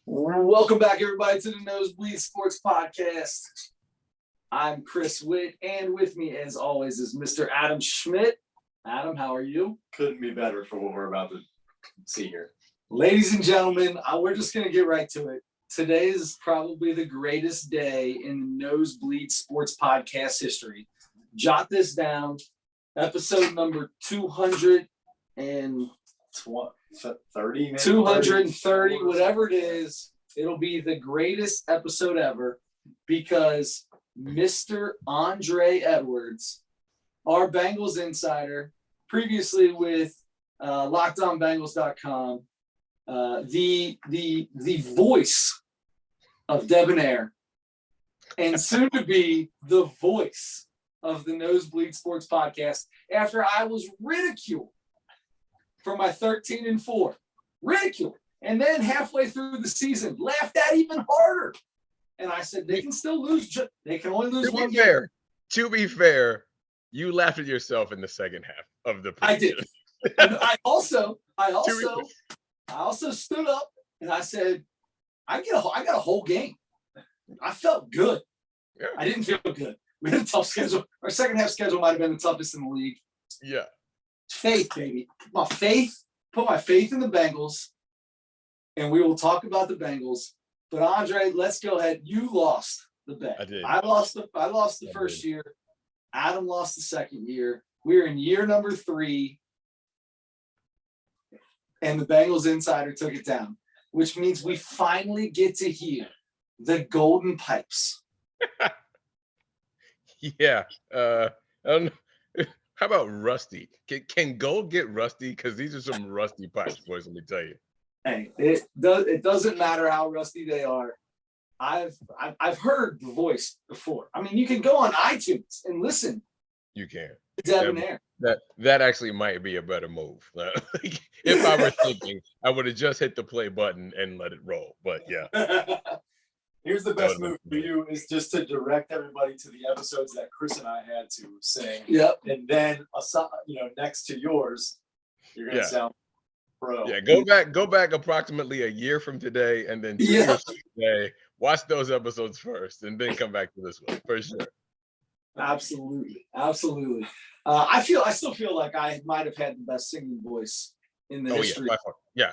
Welcome back, everybody, to the Nosebleed Sports Podcast. I'm Chris Witt, and with me, as always, is Mr. Adam Schmidt. Adam, how are you? Couldn't be better for what we're about to see here. Ladies and gentlemen, we're just going to get right to it. Today is probably the greatest day in the Nosebleed Sports Podcast history. Jot this down. Episode number 230, maybe 230, whatever it is. It'll be the greatest episode ever because Mr. Andre Edwards, our Bengals insider, previously with LockedOnBengals.com, the voice of Debonair, and soon to be the voice of the Nosebleed Sports Podcast, after I was ridiculed for my 13-4, ridiculed, and then halfway through the season, laughed at even harder. And I said, they can still lose. They can only lose one game. To be fair, you laughed at yourself in the second half of the preseason. I did. And I also stood up and I said, I got a whole game. I felt good. Yeah. I didn't feel good. We had a tough schedule. Our second half schedule might have been the toughest in the league. Yeah. Faith, baby. Put my faith in the Bengals, and we will talk about the Bengals. But Andre, let's go ahead. You lost the bet. I did. I lost the first year. Adam lost the second year. We're in year number 3, and the Bengals insider took it down, which means we finally get to hear the golden pipes. Yeah. I don't know. How about rusty? Can gold get rusty? Because these are some rusty pipes, boys. Let me tell you. Hey, it doesn't matter how rusty they are. I've heard the voice before. I mean, you can go on iTunes and listen. You can. Debonair. That actually might be a better move. If I were thinking, I would have just hit the play button and let it roll. But yeah. Here's the best move for you is just to direct everybody to the episodes that Chris and I had to sing. Yep. And then, next to yours, you're going to sound pro. Yeah, go back approximately a year from today, and then 2 years from today, watch those episodes first, and then come back to this one for sure. Absolutely. I still feel like I might have had the best singing voice in the history. Yeah,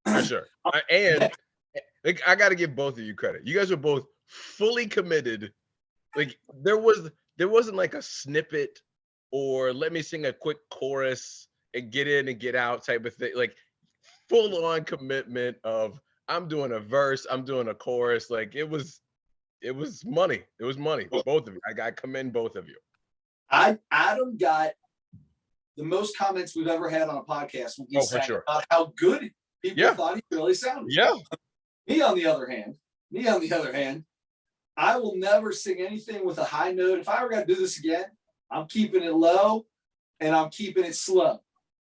for sure. I got to give both of you credit. You guys were both fully committed. Like there wasn't like a snippet or let me sing a quick chorus and get in and get out type of thing. Like full on commitment of I'm doing a verse, I'm doing a chorus. Like it was money. It was money. Both of you. I commend both of you. Adam got the most comments we've ever had on a podcast when he sang about how good people thought he really sounded. Yeah. Me on the other hand, I will never sing anything with a high note. If I ever got to do this again, I'm keeping it low and I'm keeping it slow.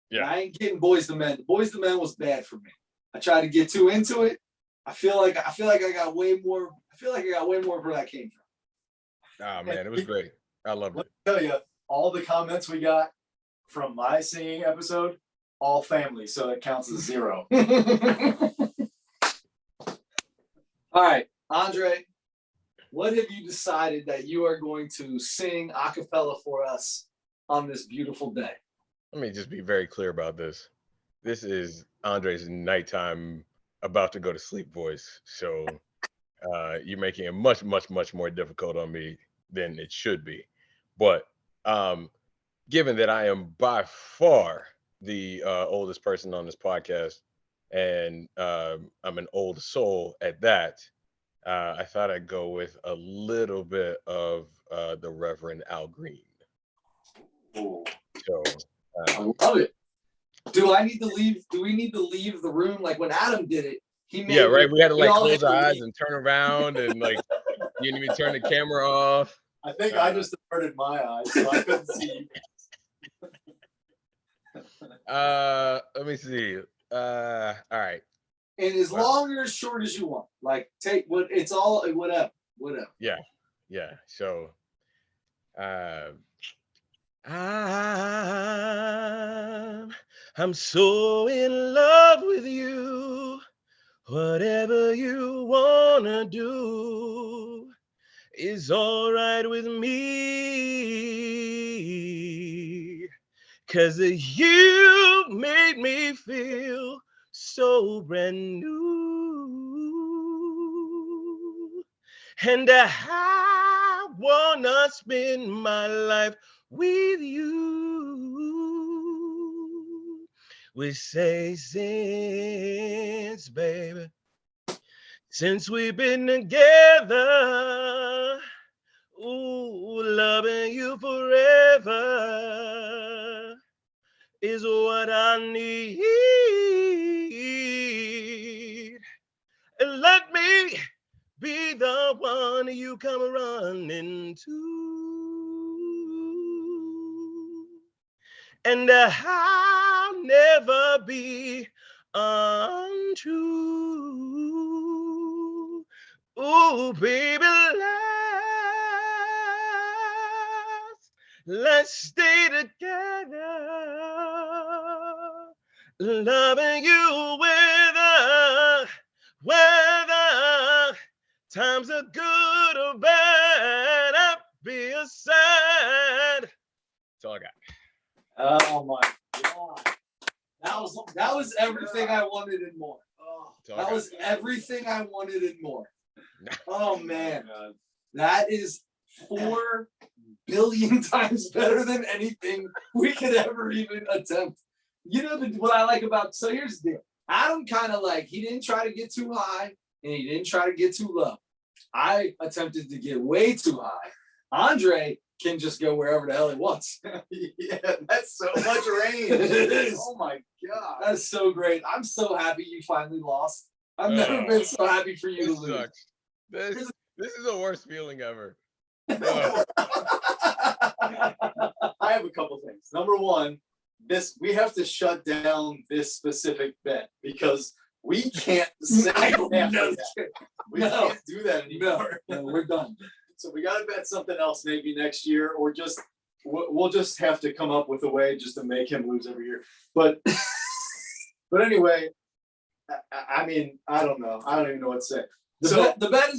Yeah. And I ain't getting Boys to Men. Boys to Men was bad for me. I tried to get too into it. I feel like I got way more where that came from. Oh man, it was great. I loved it. Let me tell you, all the comments we got from my singing episode, all family, so it counts as 0. All right, Andre, what have you decided that you are going to sing a cappella for us on this beautiful day? Let me just be very clear about this. This is Andre's nighttime, about to go to sleep voice. So you're making it much, much, much more difficult on me than it should be. But given that I am by far the oldest person on this podcast, and I'm an old soul at that, I thought I'd go with a little bit of the Reverend Al Green. Ooh. So I love it. Do we need to leave the room like when Adam did it? We had to close our eyes and turn around and you didn't even turn the camera off. I think I just averted my eyes, so I couldn't see you. Let me see. All right. And as long or as short as you want. Like take what it's all whatever. Yeah. So I'm so in love with you. Whatever you wanna do is all right with me. 'Cause you made me feel so brand new. And I wanna spend my life with you. We say baby, since we've been together, ooh, loving you forever is what I need. And let me be the one you come running to. And I'll never be untrue. Ooh, baby, let's stay together. Loving you whether times are good or bad, happy or sad. That's all I got. Oh my God. That was everything I wanted and more. Oh, That was everything I wanted and more. Oh man, that is 4 billion times better than anything we could ever even attempt. You know what I like about? So here's the deal. Adam kind of he didn't try to get too high and he didn't try to get too low. I attempted to get way too high. Andre can just go wherever the hell he wants. Yeah, that's so much range. It is. Oh my God. That's so great. I'm so happy you finally lost. I've never been so happy for you to This lose. sucks. This is the worst feeling ever. I have a couple things. Number one, we have to shut down this specific bet because we can't say that. We can't do that anymore. No, we're done. So we got to bet something else maybe next year, or we'll just have to come up with a way just to make him lose every year. But anyway, I mean, I don't know. I don't even know what to say. The bet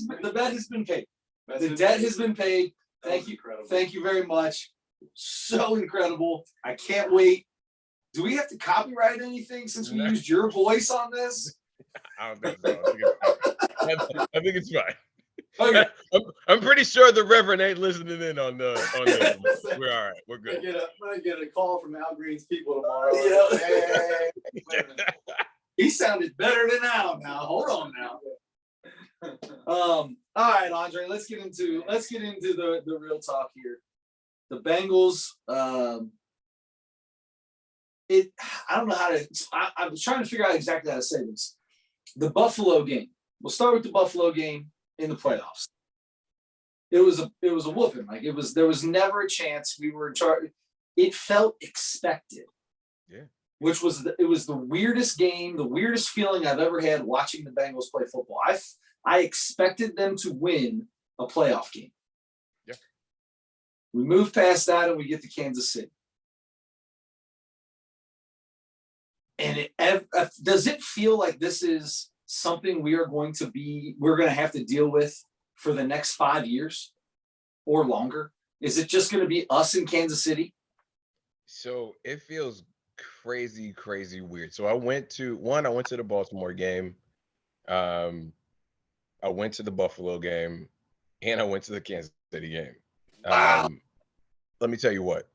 has been paid. The debt has been paid. Thank you. Incredible. Thank you very much. So incredible. I can't wait. Do we have to copyright anything since we used your voice on this? I don't think so. I think it's fine. Okay. I'm pretty sure the Reverend ain't listening in on this. We're all right. We're good. I'm gonna get a call from Al Green's people tomorrow. Yeah. Hey, He sounded better than Al now. Hold on now. All right, Andre, let's get into the real talk here. The Bengals, I don't know how to I was trying to figure out exactly how to say this. The Buffalo game. We'll start with the Buffalo game in the playoffs. It was a whooping. There was never a chance we were in charge. It felt expected. Yeah. Which was the weirdest game, the weirdest feeling I've ever had watching the Bengals play football. I expected them to win a playoff game. Yeah. We move past that and we get to Kansas City. And does it feel like this is something we're going to have to deal with for the next 5 years or longer? Is it just going to be us in Kansas City? So it feels crazy weird. So I went to the Baltimore game. I went to the Buffalo game, and I went to the Kansas City game. Wow. Let me tell you what,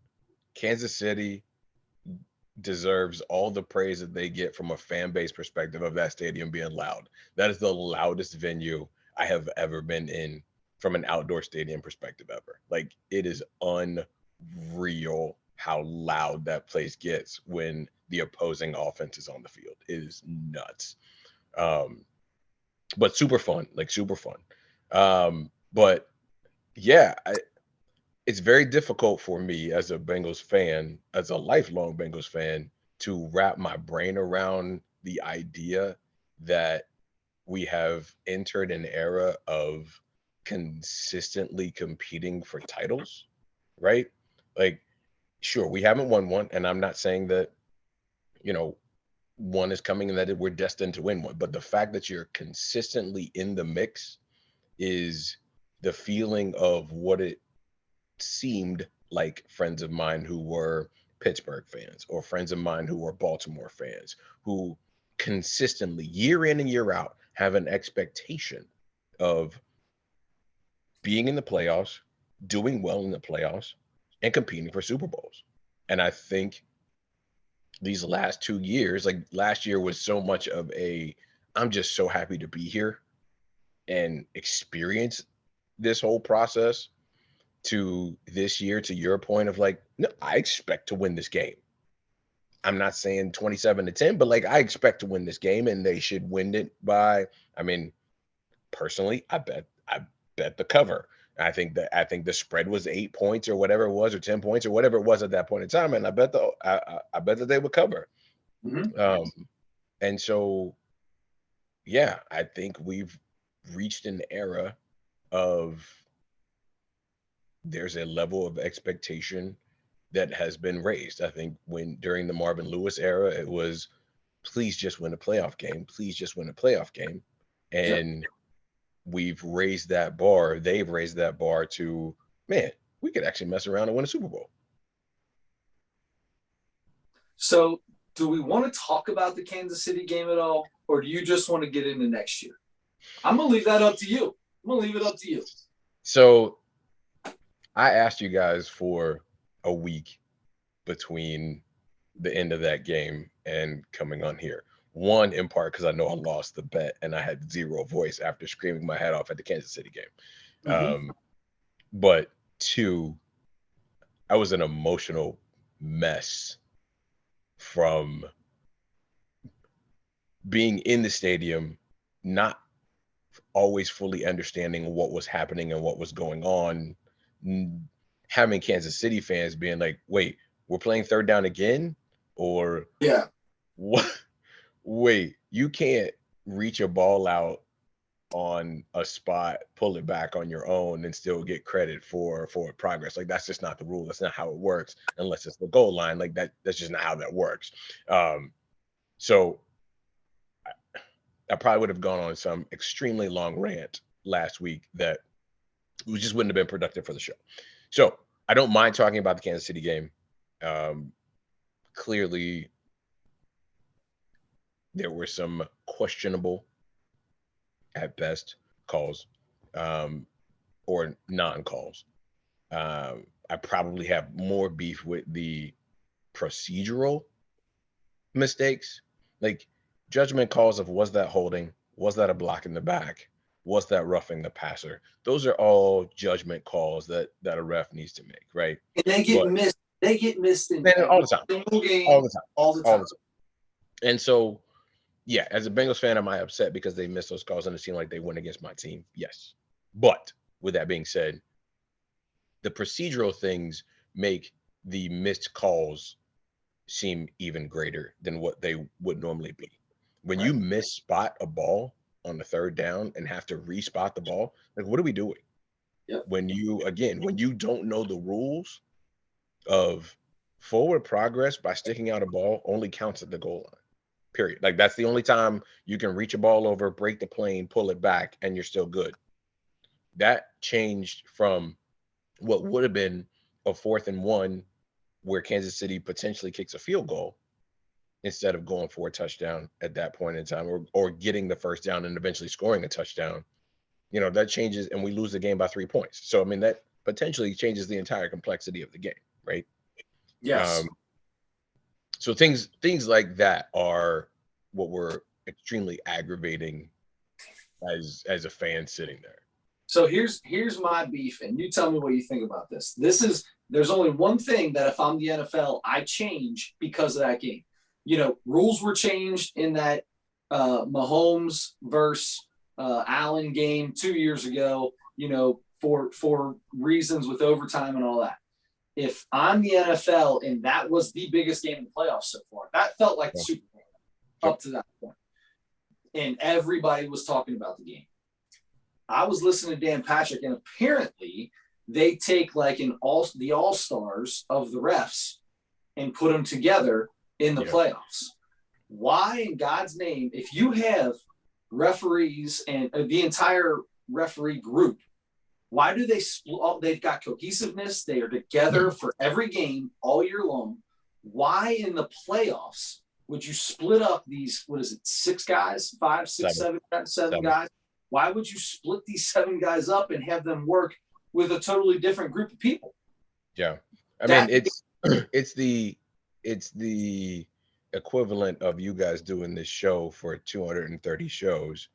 Kansas City deserves all the praise that they get from a fan base perspective of that stadium being loud. That is the loudest venue I have ever been in from an outdoor stadium perspective ever. Like, it is unreal how loud that place gets when the opposing offense is on the field. It is nuts. But super fun. But yeah, it's very difficult for me as a Bengals fan, as a lifelong Bengals fan, to wrap my brain around the idea that we have entered an era of consistently competing for titles, right? Like, sure, we haven't won one, and I'm not saying that, one is coming and that we're destined to win one. But the fact that you're consistently in the mix is the feeling of what it seemed like friends of mine who were Pittsburgh fans or friends of mine who were Baltimore fans who consistently year in and year out have an expectation of being in the playoffs, doing well in the playoffs, and competing for Super Bowls. And I think these last 2 years, like last year was so much of I'm just so happy to be here and experience this whole process, to this year, to your point of like, no, I expect to win this game. I'm not saying 27-10, but like I expect to win this game and they should win it by, I mean, personally, I bet the cover. I think the spread was 8 points or whatever it was, or 10 points or whatever it was at that point in time. And I bet that they would cover. Mm-hmm. And so, yeah, I think we've reached an era of there's a level of expectation that has been raised. I think during the Marvin Lewis era, it was please just win a playoff game. Please just win a playoff game. And we've raised that bar. They've raised that bar to, man, we could actually mess around and win a Super Bowl. So do we want to talk about the Kansas City game at all? Or do you just want to get into next year? I'm going to leave that up to you. I'm going to leave it up to you. So I asked you guys for a week between the end of that game and coming on here. One, in part, because I know I lost the bet and I had zero voice after screaming my head off at the Kansas City game. Mm-hmm. But two, I was an emotional mess from being in the stadium, not always fully understanding what was happening and what was going on, having Kansas City fans being like, wait, we're playing third down again? Or yeah, what? Wait, you can't reach a ball out on a spot, pull it back on your own, and still get credit for progress. Like that's just not the rule. That's not how it works unless it's the goal line. Like that's just not how that works. So I probably would have gone on some extremely long rant last week that just wouldn't have been productive for the show. So I don't mind talking about the Kansas City game. Clearly, there were some questionable, at best, calls or non-calls. I probably have more beef with the procedural mistakes, like judgment calls of was that holding, was that a block in the back, was that roughing the passer. Those are all judgment calls that a ref needs to make, right? And they get missed. They get missed in all the time. Game, all the time. All the time. And so, yeah, as a Bengals fan, am I upset because they missed those calls and it seemed like they went against my team? Yes. But with that being said, the procedural things make the missed calls seem even greater than what they would normally be. When you miss spot a ball on the third down and have to respot the ball, like what are we doing? Yep. When you don't know the rules of forward progress by sticking out a ball only counts at the goal line. Period. Like that's the only time you can reach a ball over, break the plane, pull it back, and you're still good. That changed from what would have been a 4th and 1 where Kansas City potentially kicks a field goal instead of going for a touchdown at that point in time, or getting the first down and eventually scoring a touchdown. That changes and we lose the game by 3 points. So, I mean, that potentially changes the entire complexity of the game, right? Yes. So things like that are what were extremely aggravating as a fan sitting there. So here's my beef, and you tell me what you think about this. There's only one thing that if I'm the NFL, I change because of that game. Rules were changed in that Mahomes versus Allen game 2 years ago, for reasons with overtime and all that. If I'm the NFL and that was the biggest game in the playoffs so far, that felt like the Super Bowl up to that point. And everybody was talking about the game. I was listening to Dan Patrick, and apparently they take like the all-stars of the refs and put them together in the playoffs. why in God's name, if you have referees and the entire referee group, why do they split? They've got cohesiveness. They are together for every game all year long. Why in the playoffs would you split up these, what is it, 6 guys, 5, 6, 7 guys? Why would you split these 7 guys up and have them work with a totally different group of people? Yeah. I mean, it's the equivalent of you guys doing this show for 230 shows,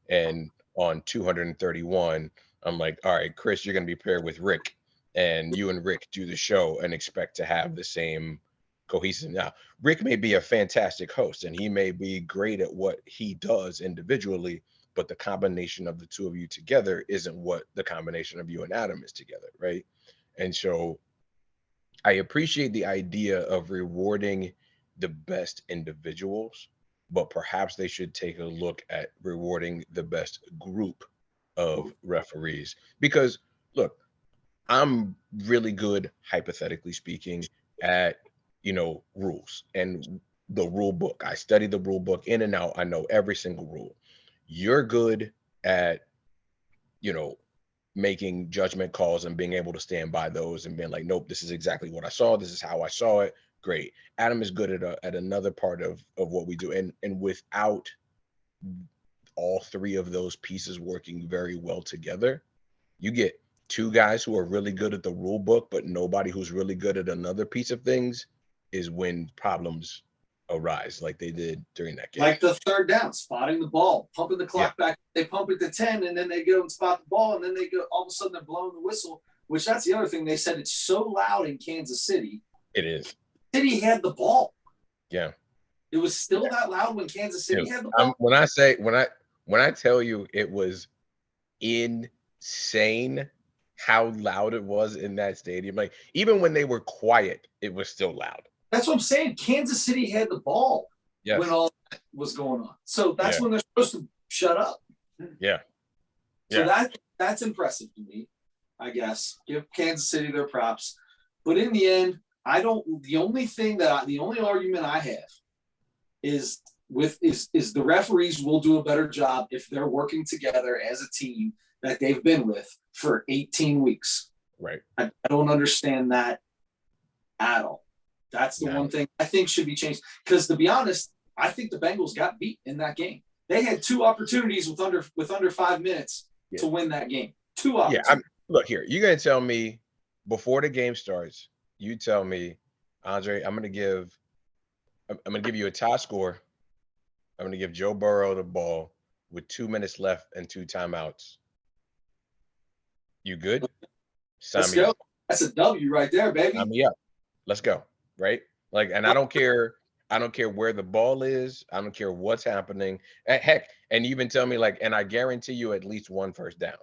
and on 231, I'm like, all right, Chris, you're gonna be paired with Rick, and you and Rick do the show and expect to have the same cohesive. Now, Rick may be a fantastic host and he may be great at what he does individually, but the combination of the two of you together isn't what the combination of you and Adam is together, right? And so I appreciate the idea of rewarding the best individuals, but perhaps they should take a look at rewarding the best group of referees. Because look, I'm really good, hypothetically speaking, at rules and the rule book. I study the rule book in and out. I know every single rule. You're good at making judgment calls and being able to stand by those and being like, nope, this is exactly what I saw. This is how I saw it. Great. Adam is good at another part of what we do. And without all 3 of those pieces working very well together, you get 2 guys who are really good at the rule book, but nobody who's really good at another piece of things, is when problems arise, like they did during that game. Like the 3rd down, spotting the ball, pumping the clock back. They pump it to 10, and then they go and spot the ball, and then they go. All of a sudden, they're blowing the whistle. Which that's the other thing. They said it's so loud in Kansas City. It is. City had the ball. Yeah. It was still that loud when Kansas City had the ball. When I tell you it was insane how loud it was in that stadium. Like even when they were quiet, it was still loud. That's what I'm saying. Kansas City had the ball when all that was going on. So that's when they're supposed to shut up. Yeah. So that's impressive to me, I guess. Give Kansas City their props. But in the end, the only argument I have is the referees will do a better job if they're working together as a team that they've been with for 18 weeks. Right. I don't understand that at all. That's the one thing I think should be changed. Because to be honest, I think the Bengals got beat in that game. They had 2 opportunities with under 5 minutes to win that game. 2 opportunities. Yeah, look here. You're gonna tell me before the game starts. You tell me, Andre, I'm gonna give you a tie score. I'm gonna give Joe Burrow the ball with 2 minutes left and 2 timeouts. You good? Let's go. That's a W right there, baby. Sign me up. Let's go. Right? Like, and I don't care where the ball is. I don't care what's happening. Heck, and you even tell me like, and I guarantee you at least 1 first down.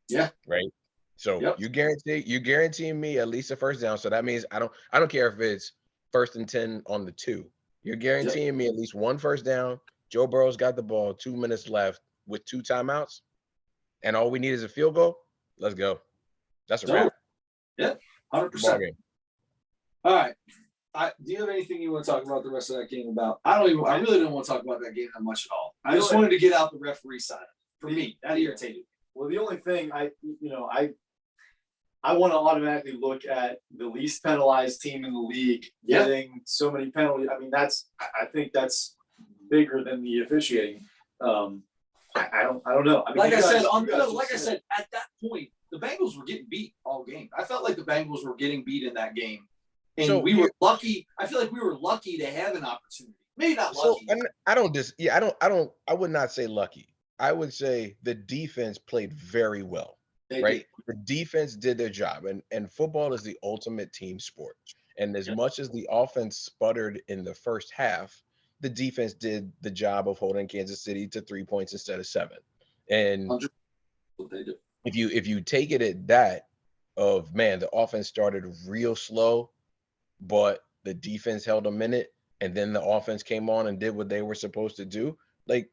Yeah. Right. So you guarantee me at least a first down. So that means I don't care if it's 1st and 10 on the 2. You're guaranteeing me at least 1 first down. Joe Burrow's got the ball, 2 minutes left with 2 timeouts, and all we need is a field goal. Let's go. That's a wrap. Yeah, 100%. All right. Do you have anything you want to talk about the rest of that game about? I really don't want to talk about that game that much at all. I just wanted to get out the referee side. For me, that irritated me. Well, the only thing I want to automatically look at the least penalized team in the league getting so many penalties. I mean, I think that's bigger than the officiating. I don't know. I mean, like I said, at that point, the Bengals were getting beat all game. I felt like the Bengals were getting beat in that game. And we were lucky. I feel like we were lucky to have an opportunity. Maybe not lucky. I would not say lucky. I would say the defense played very well. Right? The defense did their job. And football is the ultimate team sport. And as much as the offense sputtered in the first half, the defense did the job of holding Kansas City to 3 points instead of 7. And if you take it at that, of man, the offense started real slow, but the defense held a minute, and then the offense came on and did what they were supposed to do. Like,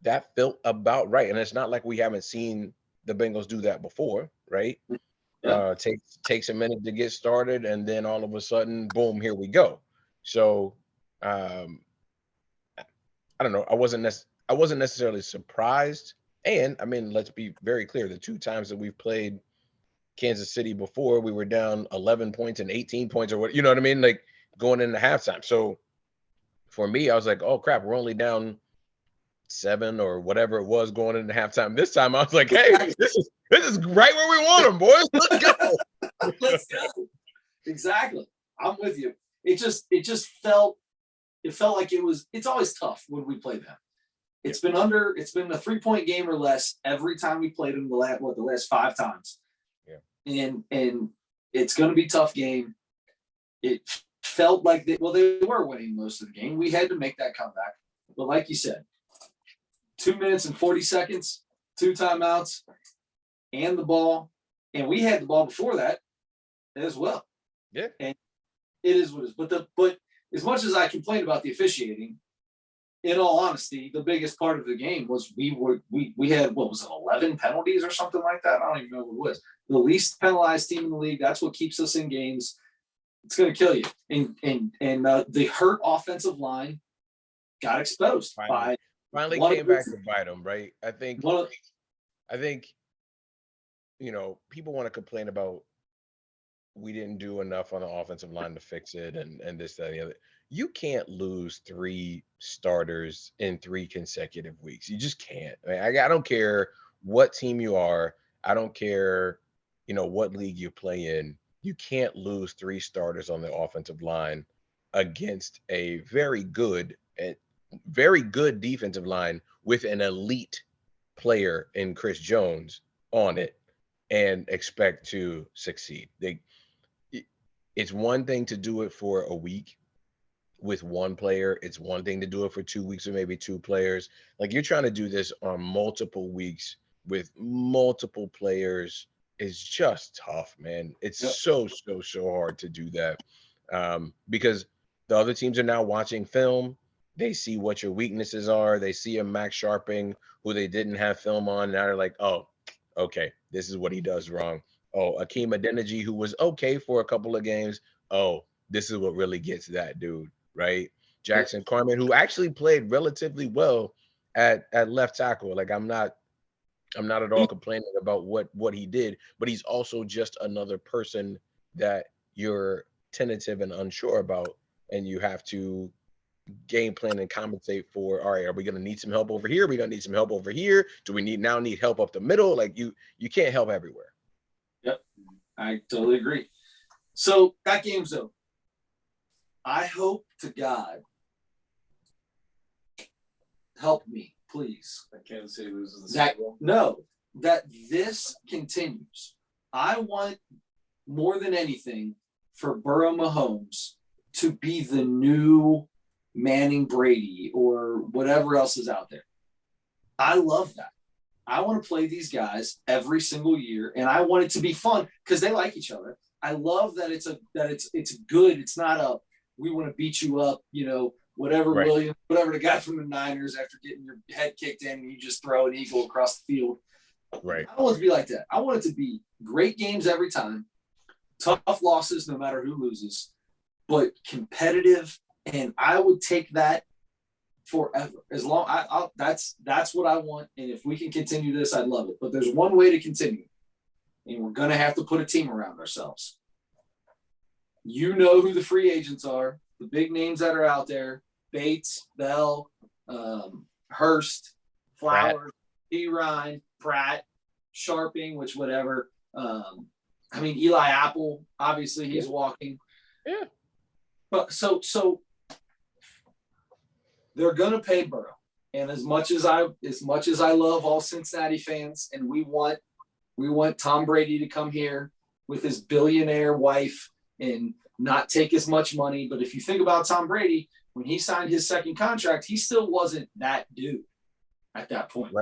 that felt about right. And it's not like we haven't seen the Bengals do that before, right? Takes a minute to get started, and then all of a sudden, boom, here we go. So I don't know. I wasn't necessarily surprised. And I mean, let's be very clear: the two times that we've played Kansas City before, we were down 11 points and 18 points, or what, you know what I mean? Like going into halftime. So for me, I was like, oh crap, we're only down 7 or whatever it was going into halftime. This time I was like, hey, this is right where we want them, boys. Let's go. Let's go. Exactly. I'm with you. It felt like it's always tough when we play them. It's been a 3-point game or less every time we played them the last 5 times. Yeah. And it's going to be a tough game. It felt like they were winning most of the game. We had to make that comeback. But like you said, 2 minutes and 40 seconds, 2 timeouts, and the ball. And we had the ball before that as well. Yeah. And it is what it is. But as much as I complained about the officiating, in all honesty, the biggest part of the game was we had, what was it, 11 penalties or something like that? I don't even know what it was. The least penalized team in the league. That's what keeps us in games. It's going to kill you. And the hurt offensive line got exposed finally came back to bite them, right? I think people want to complain about we didn't do enough on the offensive line to fix it and this, that, and the other. You can't lose 3 starters in 3 consecutive weeks. You just can't. I don't care what team you are. I don't care, what league you play in. You can't lose 3 starters on the offensive line against a very good defensive line with an elite player in Chris Jones on it and expect to succeed. It's one thing to do it for a week with one player. It's one thing to do it for 2 weeks or maybe 2 players. Like, you're trying to do this on multiple weeks with multiple players. Is just tough, man. It's so hard to do that because the other teams are now watching film. They see what your weaknesses are. They see a Max Sharping who they didn't have film on. Now they're like, oh, okay, this is what he does wrong. Oh, Akeem Adeniji, who was okay for a couple of games. Oh, this is what really gets that dude, right? Jackson Carman, who actually played relatively well at left tackle. Like, I'm not at all complaining about what he did, but he's also just another person that you're tentative and unsure about, and you have to game plan and compensate for. All right, are we going to need some help over here? Are we going to need some help over here? Do we need help up the middle? Like, you can't help everywhere. Yep, I totally agree. So that game's over. I hope to God, help me, please. That Kansas City loses the Super Bowl. No, that this continues. I want, more than anything, for Burrow Mahomes to be the new Manning Brady or whatever else is out there. I love that. I want to play these guys every single year, and I want it to be fun because they like each other. I love that it's good. It's not a we want to beat you up, whatever, right. Williams, whatever the guy from the Niners after getting your head kicked in and you just throw an eagle across the field. Right. I don't want it to be like that. I want it to be great games every time, tough losses no matter who loses, but competitive. And I would take that forever. As long that's what I want. And if we can continue this, I'd love it. But there's one way to continue, and we're gonna have to put a team around ourselves. You know who the free agents are, the big names that are out there: Bates, Bell, Hurst, Flowers, D. Ryan, Pratt, Sharping, which whatever. Eli Apple, obviously he's walking. Yeah. But so they're gonna pay Burrow. And as much as I love all Cincinnati fans, and we want Tom Brady to come here with his billionaire wife and not take as much money. But if you think about Tom Brady, when he signed his second contract, he still wasn't that dude at that point.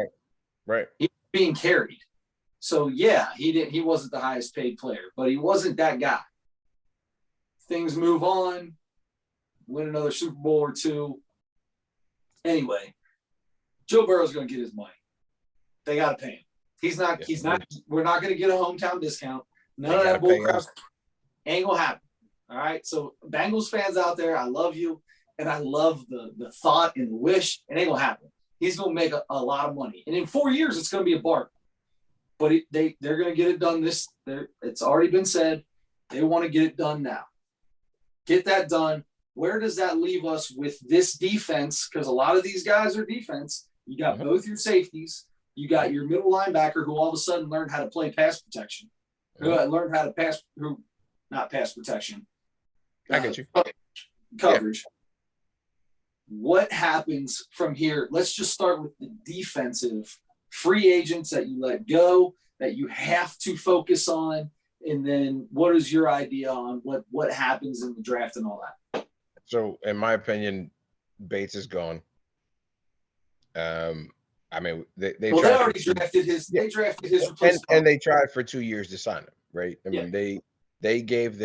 Right. He was being carried. So yeah, he wasn't the highest paid player, but he wasn't that guy. Things move on, win another Super Bowl or 2. Anyway, Joe Burrow's going to get his money. They got to pay him. He's not. We're not going to get a hometown discount. None of that bull crap ain't going to happen. All right. So Bengals fans out there, I love you. and I love the thought and the wish. It ain't gonna happen. He's gonna make a lot of money, and in 4 years, it's gonna be a bargain. But they're gonna get it done. It's already been said. They want to get it done now. Get that done. Where does that leave us with this defense? Because a lot of these guys are defense. You got both your safeties. You got your middle linebacker who all of a sudden learned how to play pass protection. Who learned how to not pass protection. I get you. Coverage. Yeah. What happens from here? Let's just start with the defensive free agents that you let go, that you have to focus on. And then what is your idea on what happens in the draft and all that? So, in my opinion, Bates is gone. I mean, they already drafted his. They drafted his replacement, and they tried for 2 years to sign him, right? I mean, they gave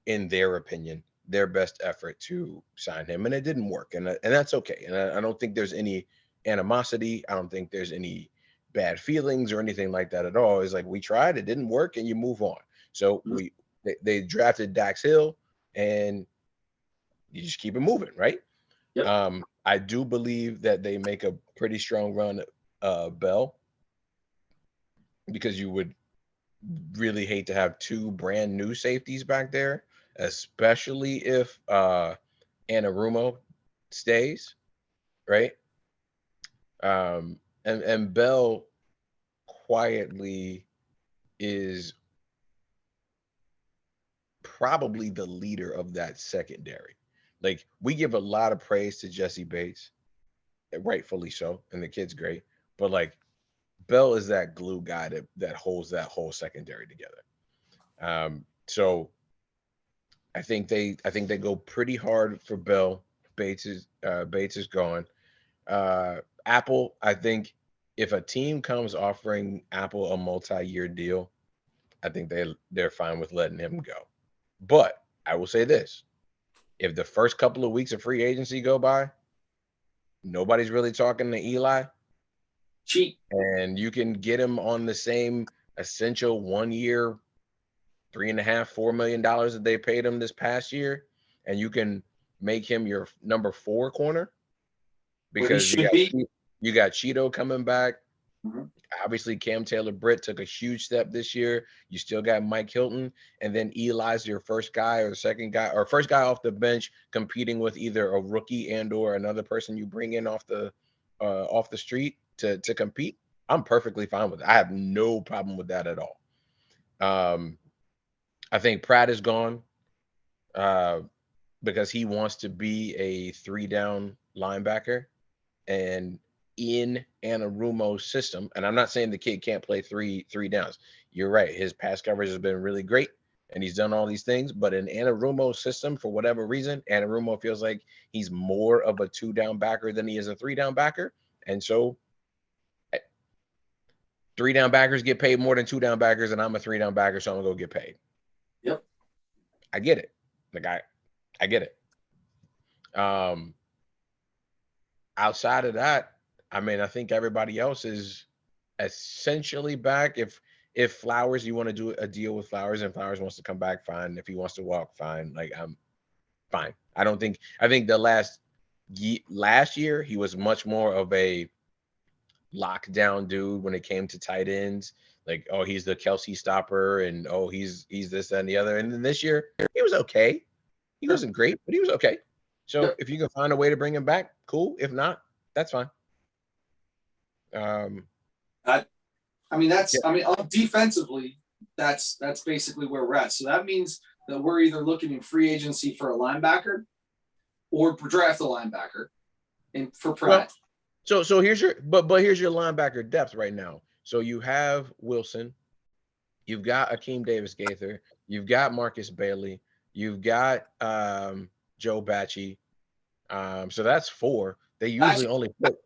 in their opinion, their best effort to sign him, and it didn't work, and that's okay. And I don't think there's any animosity. I don't think there's any bad feelings or anything like that at all. It's like, we tried, it didn't work, and you move on. So they drafted Dax Hill, and you just keep it moving, right? Yep. I do believe that they make a pretty strong run Bell, because you would really hate to have two brand new safeties back there, especially if Anarumo stays, right? And Bell quietly is probably the leader of that secondary. Like, we give a lot of praise to Jesse Bates, rightfully so, and the kid's great, but like, Bell is that glue guy that holds that whole secondary together. So I think they go pretty hard for Bell. Bates is gone. Apple, I think if a team comes offering Apple a multi-year deal, I think they're fine with letting him go. But I will say this: if the first couple of weeks of free agency go by, nobody's really talking to Eli, cheap, and you can get him on the same essential 1 year, $3.5–4 million that they paid him this past year, and you can make him your number 4 corner, because you got Cheeto coming back. Mm-hmm. Obviously, Cam Taylor-Britt took a huge step this year. You still got Mike Hilton, and then Eli's your first guy or second guy or first guy off the bench, competing with either a rookie and or another person you bring in off the street to compete. I'm perfectly fine with it. I have no problem with that at all. I think Pratt is gone because he wants to be a 3-down linebacker, and in Anarumo's system, and I'm not saying the kid can't play three downs. You're right. His pass coverage has been really great, and he's done all these things. But in Anarumo's system, for whatever reason, Anarumo feels like he's more of a 2-down backer than he is a 3-down backer. And so 3-down backers get paid more than 2-down backers, and I'm a 3-down backer, so I'm going to go get paid. Yep. I get it. Like, I get it. Outside of that, I mean, I think everybody else is essentially back. If Flowers, you want to do a deal with Flowers, and Flowers wants to come back, fine. If he wants to walk, fine. Like, I'm fine. I think the last year he was much more of a lockdown dude when it came to tight ends. Like, oh, he's the Kelsey stopper, and oh, he's this, that, and the other. And then this year he was okay. He wasn't great, but he was okay. So if you can find a way to bring him back, cool. If not, that's fine. Defensively, that's basically where we're at. So that means that we're either looking in free agency for a linebacker or draft a linebacker and for Pratt. Well, so here's your here's your linebacker depth right now. So you have Wilson, you've got Akeem Davis-Gaither, you've got Marcus Bailey, you've got Joe Bacci. So that's 4. They usually only put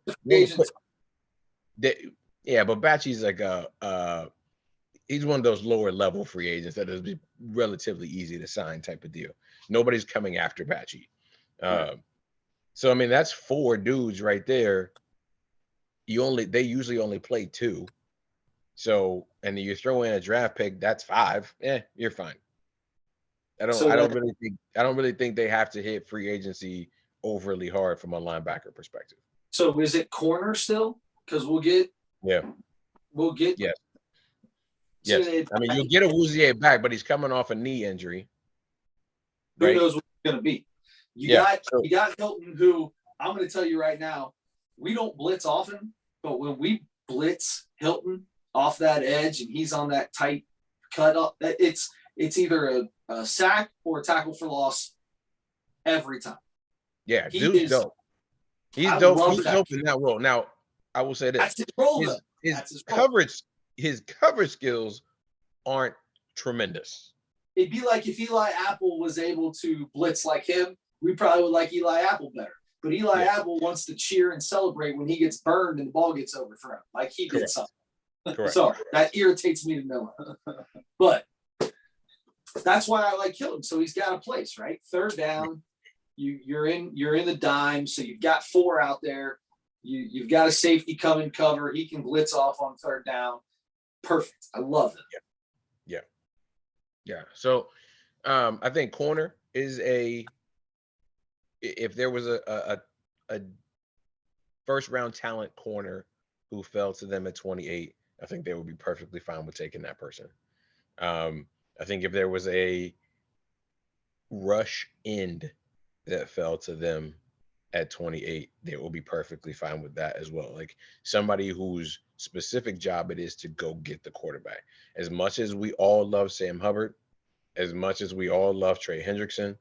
but Bacci's like he's one of those lower level free agents that is relatively easy to sign type of deal. Nobody's coming after Bacci. So I mean, that's 4 dudes right there. They usually only play 2. So, and then you throw in a draft pick, that's 5. You're fine. I don't really think they have to hit free agency overly hard from a linebacker perspective. So is it corner still? Because we'll get Yes. Cincinnati I mean, you'll get a Wouzier back, but he's coming off a knee injury. Who Right? knows what it's going to be? You got Hilton, who I'm going to tell you right now, we don't blitz often, but when we blitz Hilton off that edge and he's on that tight cut up, it's either a sack or a tackle for loss every time. Yeah, dude's dope. He's dope. He's dope in that role. Now, I will say this: that's his role. His coverage skills aren't tremendous. It'd be like if Eli Apple was able to blitz like him, we probably would like Eli Apple better. But Eli Apple wants to cheer and celebrate when he gets burned and the ball gets overthrown, like he did something. Correct. Sorry, that irritates me to no end. But that's why I like Hilton. So he's got a place, right? Third down, you're in the dime, so you've got 4 out there. You've got a safety come and cover. He can blitz off on third down. Perfect. I love it. Yeah. So I think corner is if there was a first round talent corner who fell to them at 28, I think they would be perfectly fine with taking that person. I think if there was a rush end that fell to them at 28, they will be perfectly fine with that as well. Like somebody whose specific job it is to go get the quarterback. As much as we all love Sam Hubbard, as much as we all love Trey Hendrickson,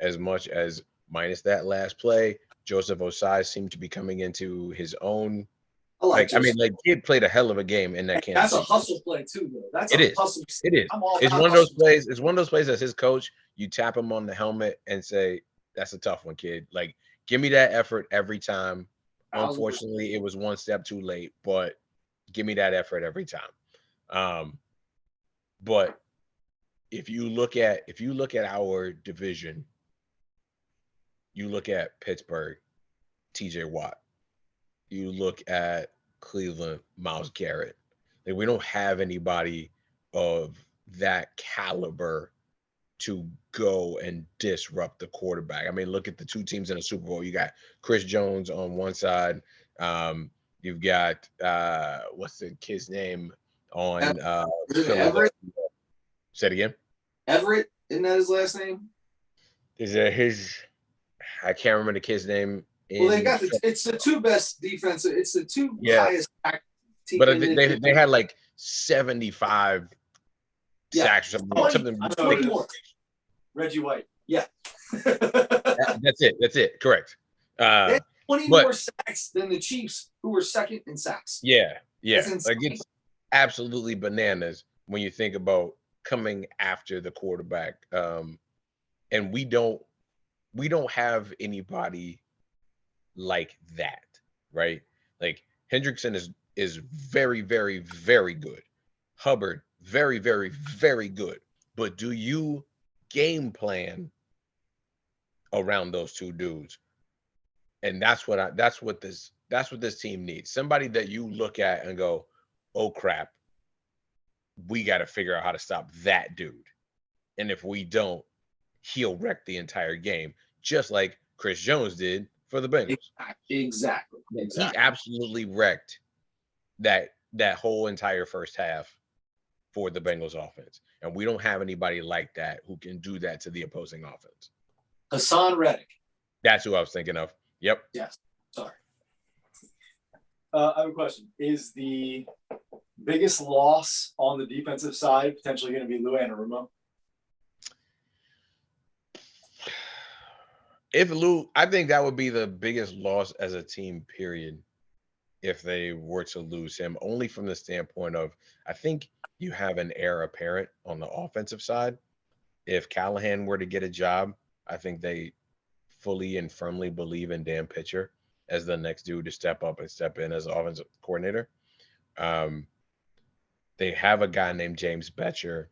as much as minus that last play, Joseph Osai seemed to be coming into his own. Kid played a hell of a game in that Kansas. That's a hustle play too, though. That's a hustle. It is. It's one of those plays. It's one of those plays as his coach, you tap him on the helmet and say, "That's a tough one, kid. Like, give me that effort every time." Unfortunately, it was one step too late, but give me that effort every time. But if you look at our division, you look at Pittsburgh, TJ Watt. You look at Cleveland, Myles Garrett. Like, we don't have anybody of that caliber to go and disrupt the quarterback. I mean, look at the 2 teams in the Super Bowl. You got Chris Jones on one side. You've got what's the kid's name on Everett? Say it again. Everett, isn't that his last name? Is that his? I can't remember the kid's name. Well, they got it's the 2 best defense. It's the 2 highest team. But they had like 75 sacks or something. 20 more. Reggie White. Yeah. That's it. Correct. 20 more sacks than the Chiefs, who were second in sacks. Yeah. Like, it's absolutely bananas when you think about coming after the quarterback. And we don't have anybody like that, right? Like, Hendrickson is very, very, very good. Hubbard, very, very, very good. But do you game plan around those 2 dudes? And that's what this team needs. Somebody that you look at and go, "Oh crap, we got to figure out how to stop that dude. And if we don't, he'll wreck the entire game, just like Chris Jones did for the Bengals." Exactly. He absolutely wrecked that whole entire first half for the Bengals offense. And we don't have anybody like that who can do that to the opposing offense. Hassan Reddick. That's who I was thinking of. Yep. Yes. Sorry. I have a question. Is the biggest loss on the defensive side potentially going to be Lou Anarumo? I think that would be the biggest loss as a team, period, if they were to lose him, only from the standpoint of, I think you have an heir apparent on the offensive side. If Callahan were to get a job, I think they fully and firmly believe in Dan Pitcher as the next dude to step up and step in as offensive coordinator. They have a guy named James Betcher,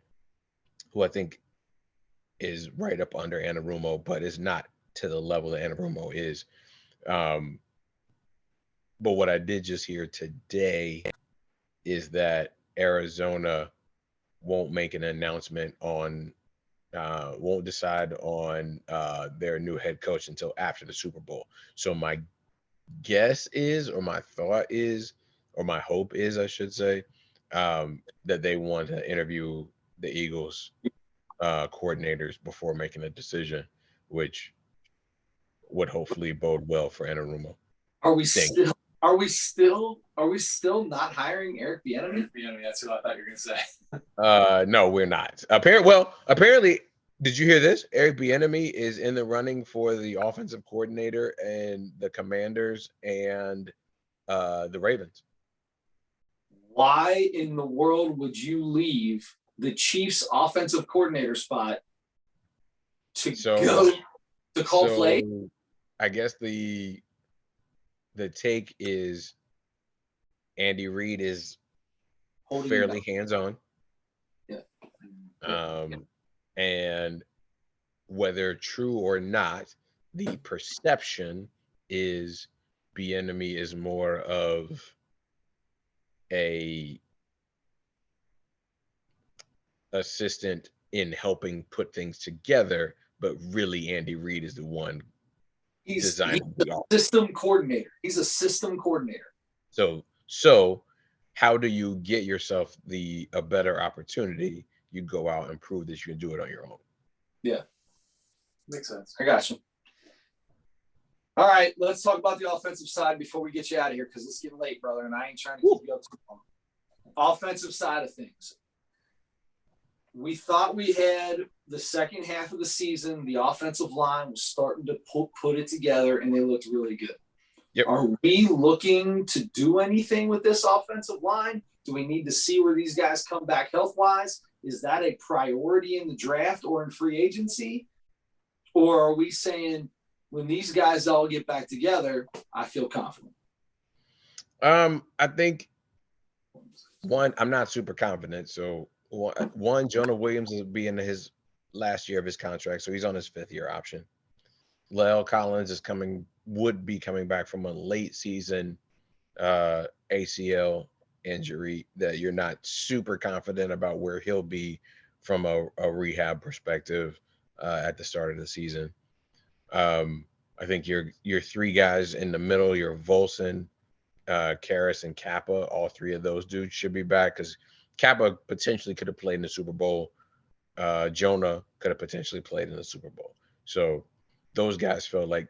who I think is right up under Anarumo, but is not to the level that Anarumo is. But what I did just hear today is that Arizona won't make an announcement on won't decide on their new head coach until after the Super Bowl. So my guess is, or my thought is, or my hope is, I should say, that they want to interview the Eagles coordinators before making a decision, which would hopefully bode well for Anarumo. Are we still? Are we still not hiring Eric Bieniemy? Bieniemy, that's what I thought you were going to say. No, we're not. Apparently, did you hear this? Eric Bieniemy is in the running for the offensive coordinator and the Commanders and the Ravens. Why in the world would you leave the Chiefs' offensive coordinator spot to go to call play? I guess the take is Andy Reid is fairly hands-on. Yeah. And whether true or not, the perception is Bieniemy is more of a assistant in helping put things together, but really Andy Reid is the one designing the offense. System coordinator. He's a system coordinator. So how do you get yourself a better opportunity? You go out and prove that you can do it on your own. Yeah. Makes sense. I got you. All right, let's talk about the offensive side before we get you out of here because it's getting late, brother, and I ain't trying to keep you up too long. Offensive side of things. We thought we had the second half of the season, the offensive line was starting to put it together, and they looked really good. Yep. Are we looking to do anything with this offensive line? Do we need to see where these guys come back health-wise? Is that a priority in the draft or in free agency? Or are we saying when these guys all get back together, I feel confident? I think, one, I'm not super confident. So, one, Jonah Williams is being his last year of his contract, so he's on his 5th-year option. La'el Collins would be coming back from a late season ACL injury that you're not super confident about where he'll be from a rehab perspective at the start of the season. I think your 3 guys in the middle, your Volson, Karras, and Kappa, all 3 of those dudes should be back because Kappa potentially could have played in the Super Bowl. Jonah could have potentially played in the Super Bowl. So those guys feel like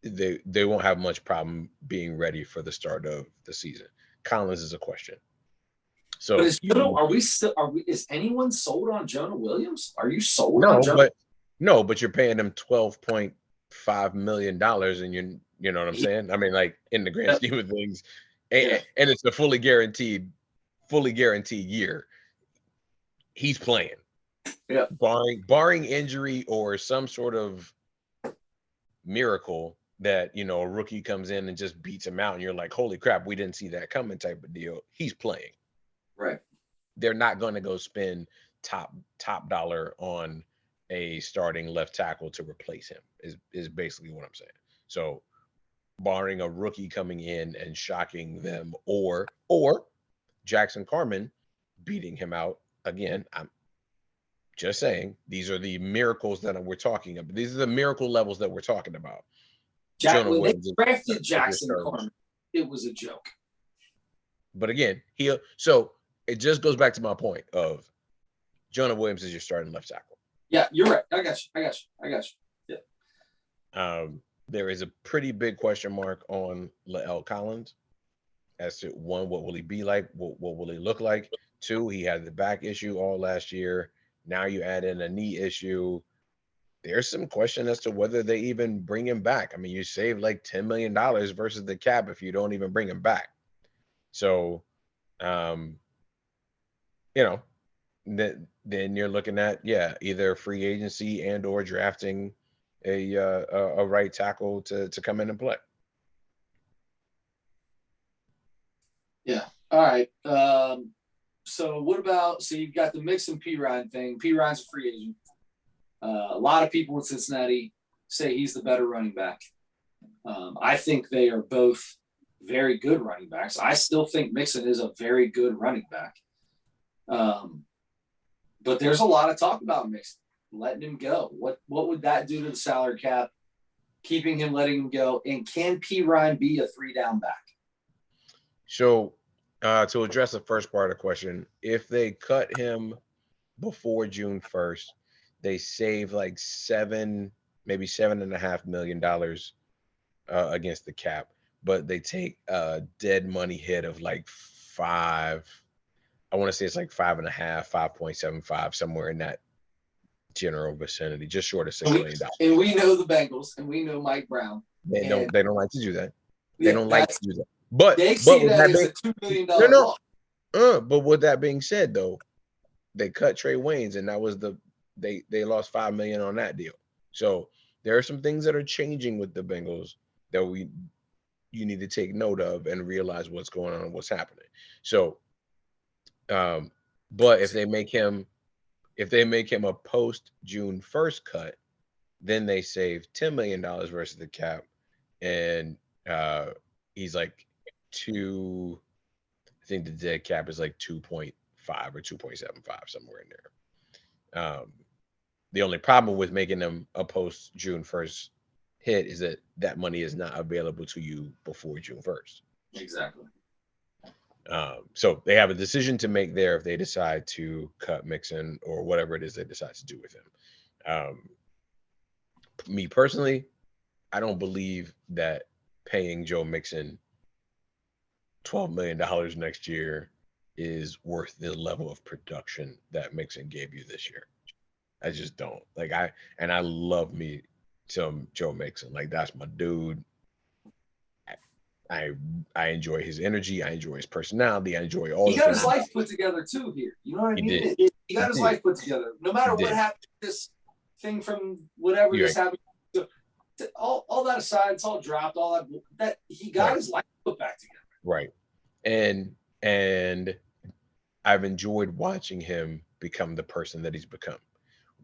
they won't have much problem being ready for the start of the season. Collins is a question. So is anyone sold on Jonah Williams? Are you sold on Jonah? But you're paying him $12.5 million and you know what I'm saying? I mean, like in the grand scheme of things, and it's a fully guaranteed year. He's playing. Yeah. Barring injury or some sort of miracle that, a rookie comes in and just beats him out and you're like, holy crap, we didn't see that coming type of deal. He's playing. Right. They're not going to go spend top dollar on a starting left tackle to replace him is basically what I'm saying. So barring a rookie coming in and shocking them or Jackson Carman beating him out again, I'm just saying these are the miracles that we're talking about. These are the miracle levels that we're talking about. When they drafted Jackson Carman, it was a joke. But again, so it just goes back to my point of Jonah Williams is your starting left tackle. Yeah, you're right. I got you. Yeah. There is a pretty big question mark on La'el Collins as to, one, what will he be like? What will he look like? 2, he had the back issue all last year. Now you add in a knee issue. There's some question as to whether they even bring him back. I mean, you save like $10 million versus the cap if you don't even bring him back. So, then you're looking at, either free agency and or drafting a right tackle to come in and play. Yeah. All right. So you've got the Mixon P-Ryan thing. P-Ryan's a free agent. A lot of people in Cincinnati say he's the better running back. I think they are both very good running backs. I still think Mixon is a very good running back. But there's a lot of talk about Mixon, letting him go. What would that do to the salary cap? Keeping him, letting him go, and can P. Ryan be a 3-down back? So, to address the first part of the question, if they cut him before June 1st, they save like maybe $7.5 million against the cap, but they take a dead money hit of like five. I want to say it's like 5.5, 5.75, somewhere in that general vicinity, just short of $6 million. And we know the Bengals, and we know Mike Brown. They don't like to do that. They Yeah, don't like to do that. But they see that as a $2 million loss. But with that being said, though, they cut Trey Waynes, and that was they lost $5 million on that deal. So there are some things that are changing with the Bengals that you need to take note of and realize what's going on and what's happening. So, but if they make him a post June 1st cut, then they save $10 million versus the cap, and he's like I think the dead cap is like 2.5 or 2.75, somewhere in there. The only problem with making them a post June 1st hit is that money is not available to you before June 1st. Exactly. So they have a decision to make there if they decide to cut Mixon or whatever it is they decide to do with him. Me personally, I don't believe that paying Joe Mixon $12 million next year is worth the level of production that Mixon gave you this year. I just don't. I love me some Joe Mixon. Like, that's my dude. I enjoy his energy. I enjoy his personality. I enjoy all. He got his life put together too here. You know what I mean? He got his life put together. No matter what happened, this thing from whatever just happened. All that aside, it's all dropped. All that he got his life put back together. Right, and I've enjoyed watching him become the person that he's become.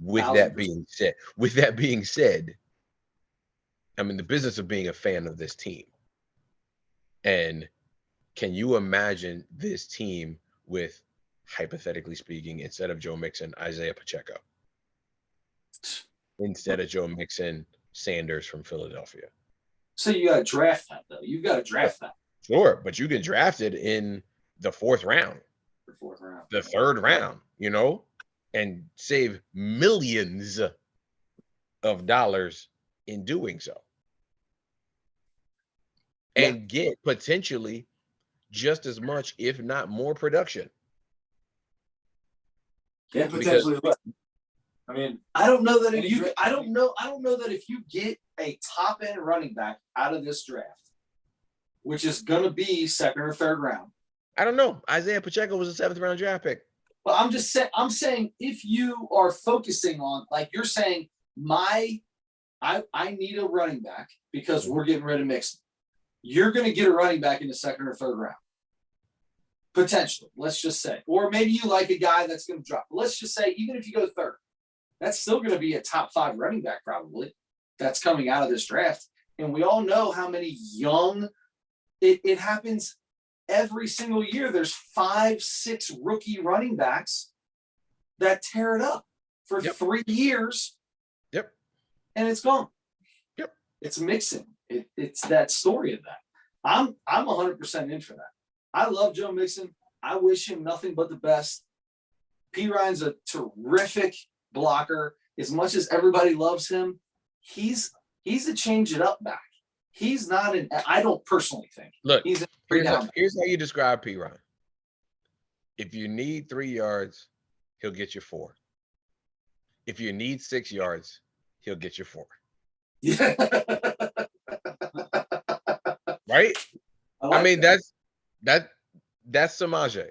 With that being said, I'm in the business of being a fan of this team. And can you imagine this team with, hypothetically speaking, instead of Joe Mixon, Isaiah Pacheco? Instead of Joe Mixon, Sanders from Philadelphia. So you got to draft that, though. You got to draft that. Sure, but you can draft it in the 4th round. The 3rd round, and save millions of dollars in doing so. And get potentially just as much, if not more, production. Yeah, potentially. I mean, I don't know that if you get a top end running back out of this draft, which is going to be 2nd or 3rd round. I don't know. Isaiah Pacheco was a 7th round draft pick. But I'm saying if you are focusing on, like you're saying, I need a running back because we're getting rid of Mixon. You're going to get a running back in the 2nd or 3rd round. Potentially, let's just say. Or maybe you like a guy that's going to drop. Let's just say, even if you go 3rd, that's still going to be a top 5 running back probably that's coming out of this draft. And we all know how many young – it happens every single year. There's 5, 6 rookie running backs that tear it up for 3 years. Yep. And it's gone. Yep. It's Mixon. It's that story of that. I'm 100% in for that. I love Joe Mixon. I wish him nothing but the best. P. Ryan's a terrific blocker. As much as everybody loves him, he's a change it up back. He's not I don't personally think. Look, he's here's how you describe P. Ryan. If you need 3 yards, he'll get you 4. If you need 6 yards, he'll get you 4. Yeah. Right? I mean, that's Samaje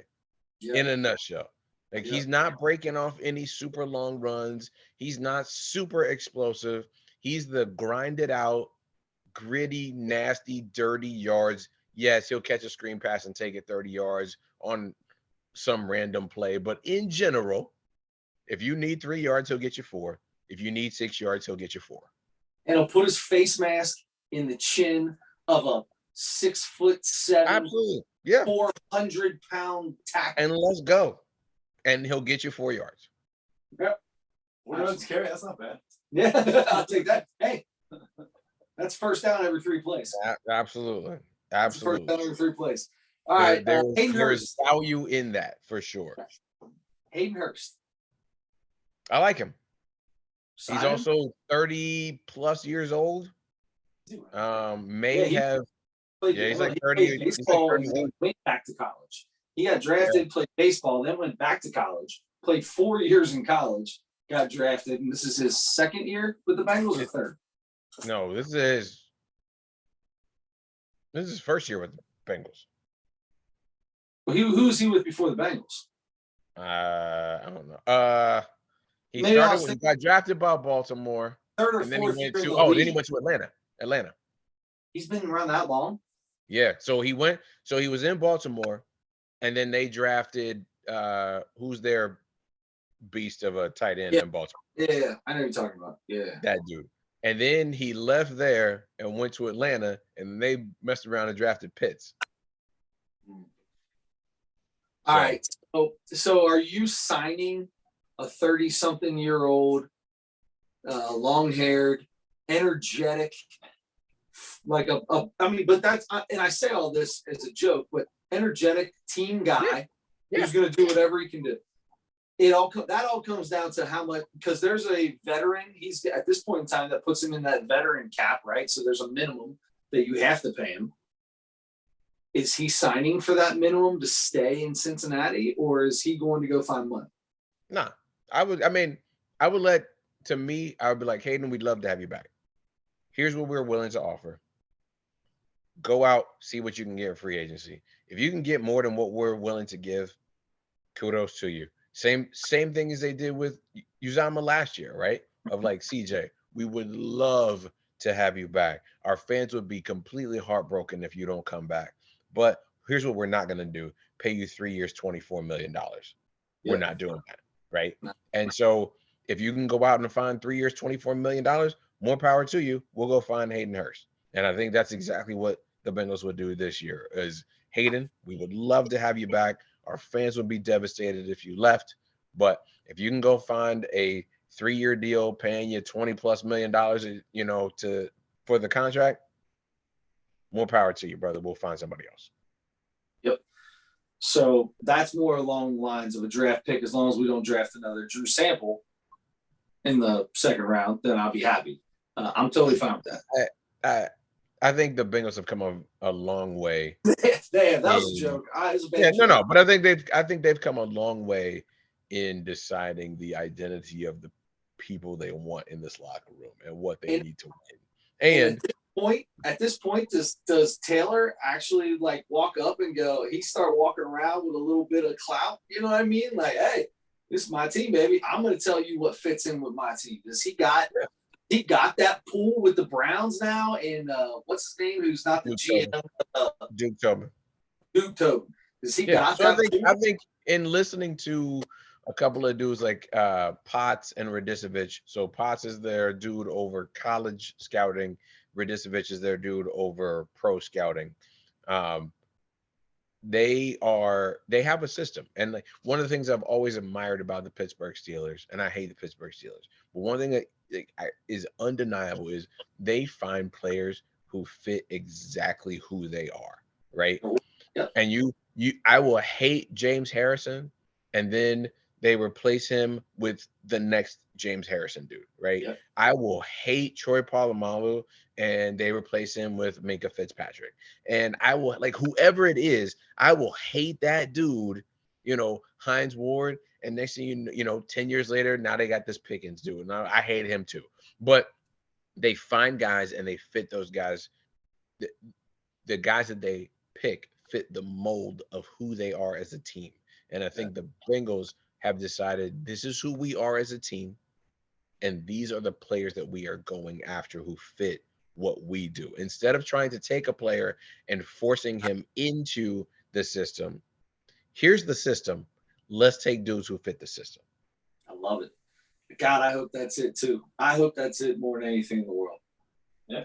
in a nutshell. He's not breaking off any super long runs. He's not super explosive. He's the grinded out, gritty, nasty, dirty yards. Yes, he'll catch a screen pass and take it 30 yards on some random play. But in general, if you need 3 yards, he'll get you 4. If you need 6 yards, he'll get you 4. And he'll put his face mask in the chin of a 6'7", absolutely, 400-pound tackle. And let's go. And he'll get you 4 yards. Yep. 40 yards carry, that's not bad. Yeah, I'll take that. Hey, that's first down every 3 plays. Absolutely. That's first down Absolutely. every 3 plays. All right, Hayden There's Hurst. value in that for sure. Hayden Hurst. I like him. Sign He's him? also 30 plus years old. May Yeah, he have played, yeah, he's well, like he 30. played He's like baseball and 31. then went back to college. He got drafted, played baseball, then went back to college, played 4 years in college, got drafted, and this is his second year with the Bengals or third? No, this is his first year with the Bengals. Well, who was he with before the Bengals? I don't know. He Maybe started when he got drafted by Baltimore, third or and then he fourth went year in to the then he league. went to Atlanta. He's been around that long? Yeah, so he was in Baltimore, and then they drafted who's their beast of a tight end in Baltimore. Yeah, I know what you're talking about. Yeah. That dude. And then he left there and went to Atlanta, and they messed around and drafted Pitts. All right. So are you signing a 30-something-year-old, long-haired, energetic, like but that's, and I say all this as a joke, but energetic team guy who's going to do whatever he can do. That all comes down to how much, because there's a veteran, he's at this point in time that puts him in that veteran cap, right? So there's a minimum that you have to pay him. Is he signing for that minimum to stay in Cincinnati, or is he going to go find money? Nah, I would be like, Hayden, we'd love to have you back. Here's what we're willing to offer. Go out, see what you can get in free agency. If you can get more than what we're willing to give, kudos to you. Same thing as they did with Uzama last year, right? Of like, CJ, we would love to have you back. Our fans would be completely heartbroken if you don't come back. But here's what we're not going to do. Pay you 3 years, $24 million. We're not doing that, right? No. And so if you can go out and find 3 years, $24 million, more power to you. We'll go find Hayden Hurst. And I think that's exactly what the Bengals would do this year is, Hayden, we would love to have you back. Our fans would be devastated if you left. But if you can go find a 3-year deal paying you $20+ million, for the contract, more power to you, brother. We'll find somebody else. Yep. So that's more along the lines of a draft pick. As long as we don't draft another Drew Sample in the second round, then I'll be happy. I'm totally fine with that. I think the Bengals have come a long way. Damn, that was a joke. It was a bad joke. No, but I think they've come a long way in deciding the identity of the people they want in this locker room and what they need to win. And at this point, does Taylor actually like walk up and go? He start walking around with a little bit of clout. You know what I mean? Like, hey, this is my team, baby. I'm going to tell you what fits in with my team. Does he got? He got that pool with the Browns now, and what's his name? Who's not the GM? Duke Tobin. Duke Tobin. Does he got that? I think in listening to a couple of dudes like Potts and Radicevich. So Potts is their dude over college scouting. Radicevich is their dude over pro scouting. They have a system, and like one of the things I've always admired about the Pittsburgh Steelers, and I hate the Pittsburgh Steelers, but one thing that is undeniable is they find players who fit exactly who they are, right? Yep. And I will hate James Harrison, and then they replace him with the next James Harrison dude, right? Yep. I will hate Troy Polamalu, and they replace him with Minka Fitzpatrick. And I will, like, whoever it is, I will hate that dude, Hines Ward. And next thing 10 years later, now they got this Pickens dude. Now I hate him too. But they find guys and they fit those guys. The guys that they pick fit the mold of who they are as a team. And I think the Bengals have decided this is who we are as a team. And these are the players that we are going after who fit what we do. Instead of trying to take a player and forcing him into the system, here's the system. Let's take dudes who fit the system. I love it. God, I hope that's it too. I hope that's it more than anything in the world. Yeah.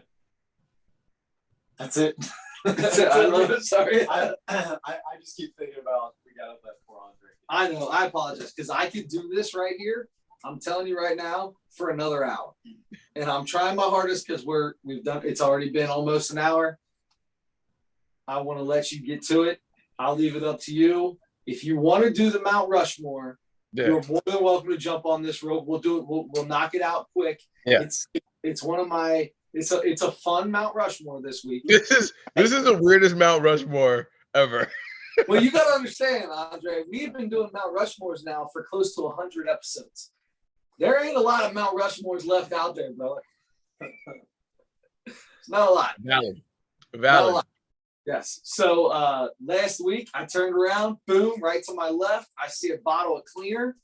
That's it. That's it. I love it. Sorry. I just keep thinking about we got up that poor Andre. I know. I apologize because I could do this right here I'm telling you right now, for another hour. And I'm trying my hardest because it's already been almost an hour. I want to let you get to it. I'll leave it up to you. If you want to do the Mount Rushmore, you're more than welcome to jump on this rope. We'll do it. We'll knock it out quick. Yeah. It's one of my it's a fun Mount Rushmore this week. This is the weirdest Mount Rushmore ever. Well, you got to understand, Andre, we've been doing Mount Rushmores now for close to 100 episodes. There ain't a lot of Mount Rushmores left out there, brother. It's not a lot. Valid. Not a lot. Yes. So last week I turned around, boom, right to my left. I see a bottle of cleaner.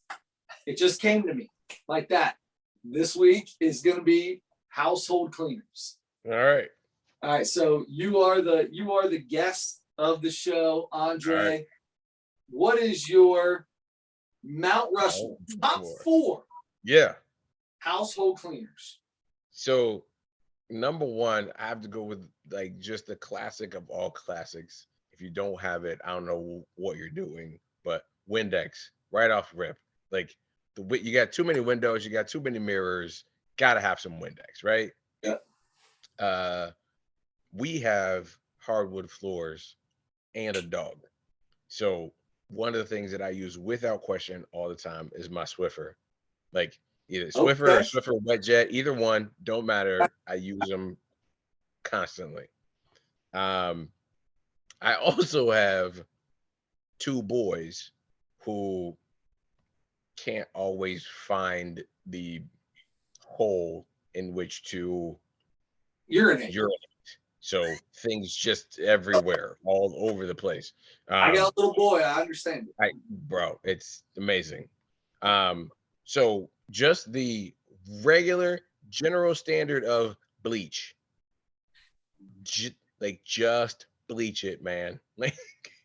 It just came to me like that. This week is going to be household cleaners. All right. All right. So you are the guest of the show, Andre. Right. What is your Mount Rushmore top 4? Yeah. Household cleaners. So number 1, I have to go with like just the classic of all classics. If you don't have it, I don't know what you're doing, but Windex right off rip. Like you got too many windows, you got too many mirrors, gotta have some Windex, right? Yeah. We have hardwood floors and a dog. So one of the things that I use without question all the time is my Swiffer. Like either Swiffer or Swiffer Wet Jet, either one, don't matter. I use them constantly. I also have 2 boys who can't always find the hole in which to urinate. So things just everywhere, all over the place. I got a little boy. I understand it. Bro, it's amazing. So just the regular general standard of bleach. Just bleach it, man. Like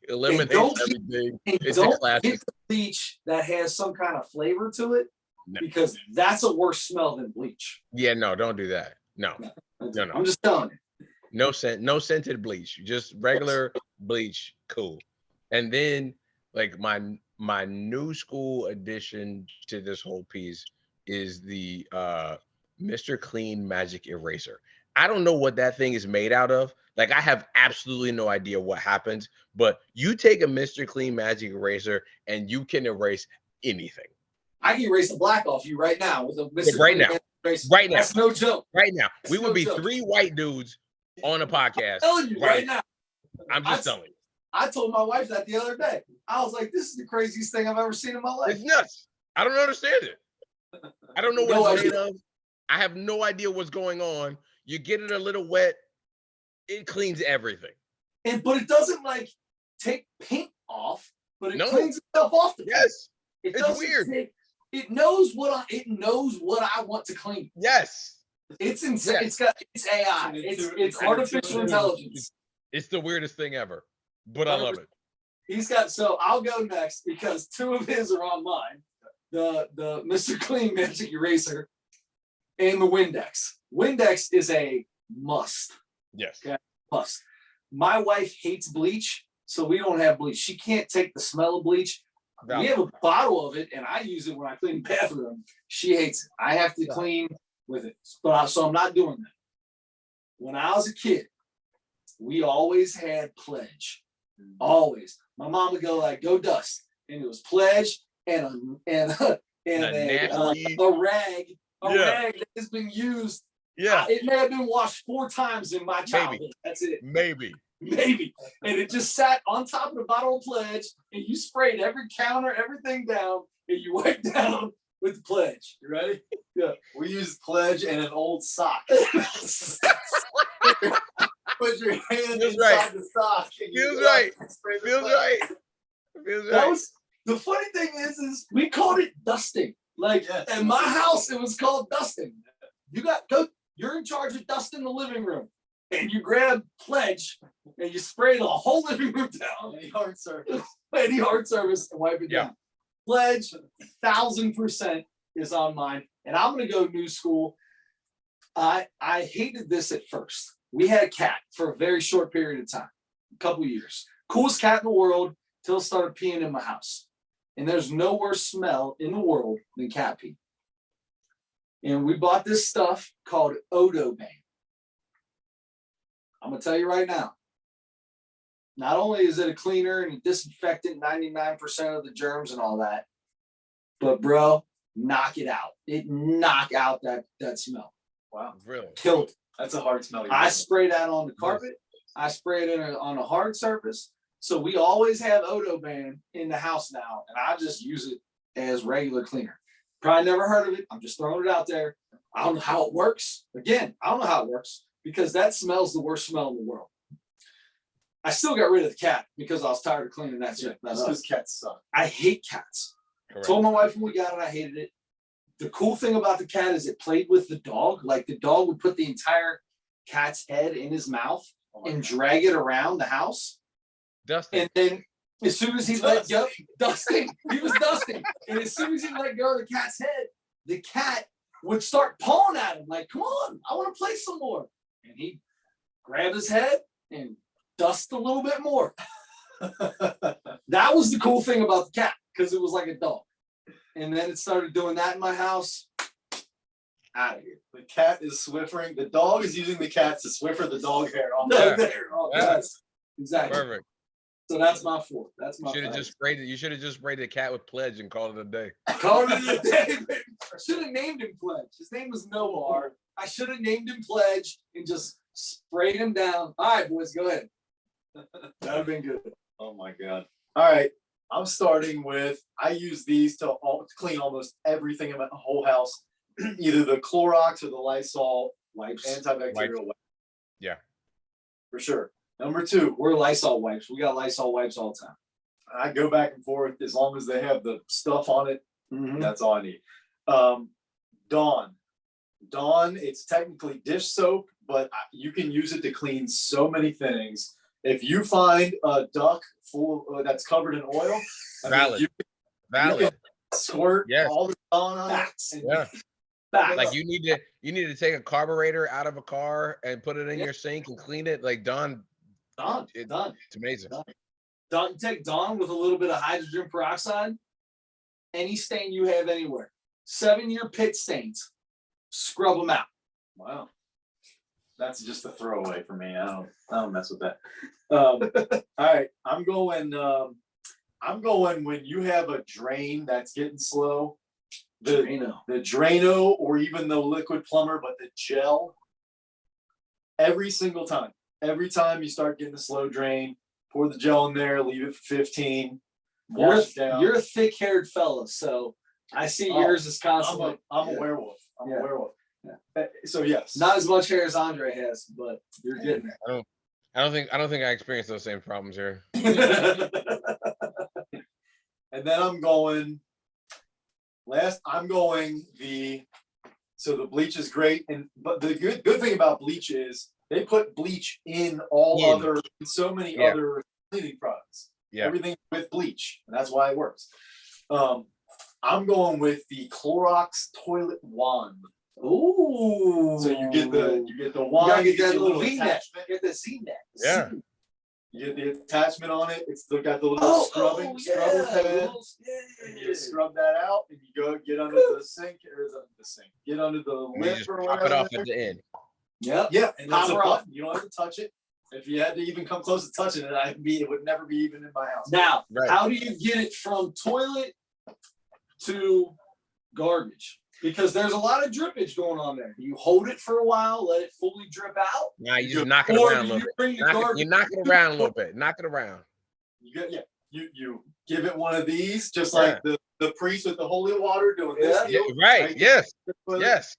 eliminate everything. It's a classic. Get the bleach that has some kind of flavor to it, because that's a worse smell than bleach. Yeah, no, don't do that. No. I'm just telling you. No scented bleach, just regular bleach, cool. And then like my new school addition to this whole piece is the Mr. Clean Magic Eraser. I don't know what that thing is made out of. Like I have absolutely no idea what happens, but you take a Mr. Clean Magic Eraser and you can erase anything. I can erase the black off you right now with a Mr. Right now. Eraser. Right now. That's no joke. Right now. We would be 3 white dudes on a podcast. I'm telling you right now. I'm just telling you. I told my wife that the other day. I was like, this is the craziest thing I've ever seen in my life. It's nuts. I don't understand it. I don't know what it's made of. I have no idea what's going on. You get it a little wet, it cleans everything. But it doesn't like take paint off, but it cleans itself off. Yes. It's weird. It knows what I want to clean. Yes. It's insane. It's AI. It's artificial intelligence. It's the weirdest thing ever, but I love it. So I'll go next because 2 of his are on mine. The Mr. Clean Magic Eraser and the Windex. Windex is a must. Yes. Okay? Must. My wife hates bleach, so we don't have bleach. She can't take the smell of bleach. We have a bottle of it, and I use it when I clean the bathroom. She hates it. I have to clean with it. So I'm not doing that. When I was a kid, we always had Pledge. Always. My mom would go like, go dust. And it was Pledge and a rag. Rag that has been used. Yeah. It may have been washed 4 times in my childhood. Maybe. That's it. Maybe. And it just sat on top of the bottle of Pledge, and you sprayed every counter, everything down, and you wiped down with the Pledge. You ready? Yeah. We used Pledge and an old sock. Put your hand inside the sock. Feels right. The funny thing is we called it dusting. Like at my house, it was called dusting. You're in charge of dusting the living room. And you grab Pledge and you spray the whole living room down. Any hard surface and wipe it down. Pledge 1,000% is on mine. And I'm gonna go new school. I hated this at first. We had a cat for a very short period of time, a couple years. Coolest cat in the world till it started peeing in my house. And there's no worse smell in the world than cat pee. And we bought this stuff called Odoban. I'm going to tell you right now. Not only is it a cleaner and a disinfectant, 99% of the germs and all that, but bro, knock it out. It knocked out that smell. Wow. Really? Killed it. That's a hard smell. I spray that on the carpet. I spray it on a hard surface. So we always have Odoban in the house now, and I just use it as regular cleaner. Probably never heard of it. I'm just throwing it out there. I don't know how it works. Again, I don't know how it works because that smells the worst smell in the world. I still got rid of the cat because I was tired of cleaning that shit. That's because cats suck. I hate cats. Correct. Told my wife when we got it, I hated it. The cool thing about the cat is it played with the dog. Like the dog would put the entire cat's head in his mouth and drag it around the house. Dustin. And then as soon as he let go, dusting, he was dusting. And as soon as he let go of the cat's head, the cat would start pawing at him like, come on, I want to play some more. And he'd grab his head and dust a little bit more. That was the cool thing about the cat because it was like a dog. And then it started doing that in my house. Out of here. The cat is swiffering. The dog is using the cat to swiffer the dog hair off. Yeah. Yes, exactly. Perfect. So that's my fourth. That's my Should have just sprayed it. You should have just sprayed the cat with Pledge and called it a day. Called it a day. I should have named him Pledge. His name was Noah. I should have named him Pledge and just sprayed him down. All right, boys, go ahead. That would have been good. Oh my God. All right. I'm starting with, I use these to clean almost everything in my whole house. Either the Clorox or the Lysol Wipes. antibacterial wipes. Yeah. For sure. Number two, We're Lysol wipes. We got Lysol wipes all the time. I go back and forth as long as they have the stuff on it. That's all I need. Dawn. Dawn, it's technically dish soap, but you can use it to clean so many things. If you find a duck full that's covered in oil, Valid. You Valid. can squirt Yes. all the Dawn on it. Facts. Yeah. Facts. Like you need to take a carburetor out of a car and put it in your sink and clean it. Like Dawn, Dawn. it's amazing. Dawn, take Dawn with a little bit of hydrogen peroxide. Any stain you have anywhere. 7-year pit stains. Scrub them out. Wow. That's just a throwaway for me. I don't mess with that. All right. I'm going when you have a drain that's getting slow. The Drano or even the liquid plumber, but the gel. Every single time. Every time you start getting a slow drain, pour the gel in there, leave it for 15. You're a thick-haired fella, so I see yours is constantly. I'm a werewolf. I'm a werewolf. Yeah. So yes. Not as much hair as Andre has, but you're getting there. I don't think I experienced those same problems here. And then I'm going the bleach is great, but the good thing about bleach is they put bleach in so many other cleaning products. Yeah. Everything with bleach, and that's why it works. I'm going with the Clorox toilet wand. Ooh. So you get the wand. You gotta get that little V-neck. attachment. Get the Z-neck. Yeah. You get the attachment on it. It's got the little scrubber pad. And you scrub that out, and you go get under the sink get under the You lip just or pop whatever. it off at the end. Yep. Yeah, and that's a Pop her off. button. You don't have to touch it. If you had to even come close to touching it, it would never be even in my house. Now, Right. how do you get it from toilet to garbage? Because there's a lot of drippage going on there. You hold it for a while, let it fully drip out. Now you just knock it Or around a do little you bit. bring the garbage? You knock it around a little bit. Knock it around. You give it one of these, just like the priest with the holy water doing this. Yeah. deal. Right. Yes. Yes.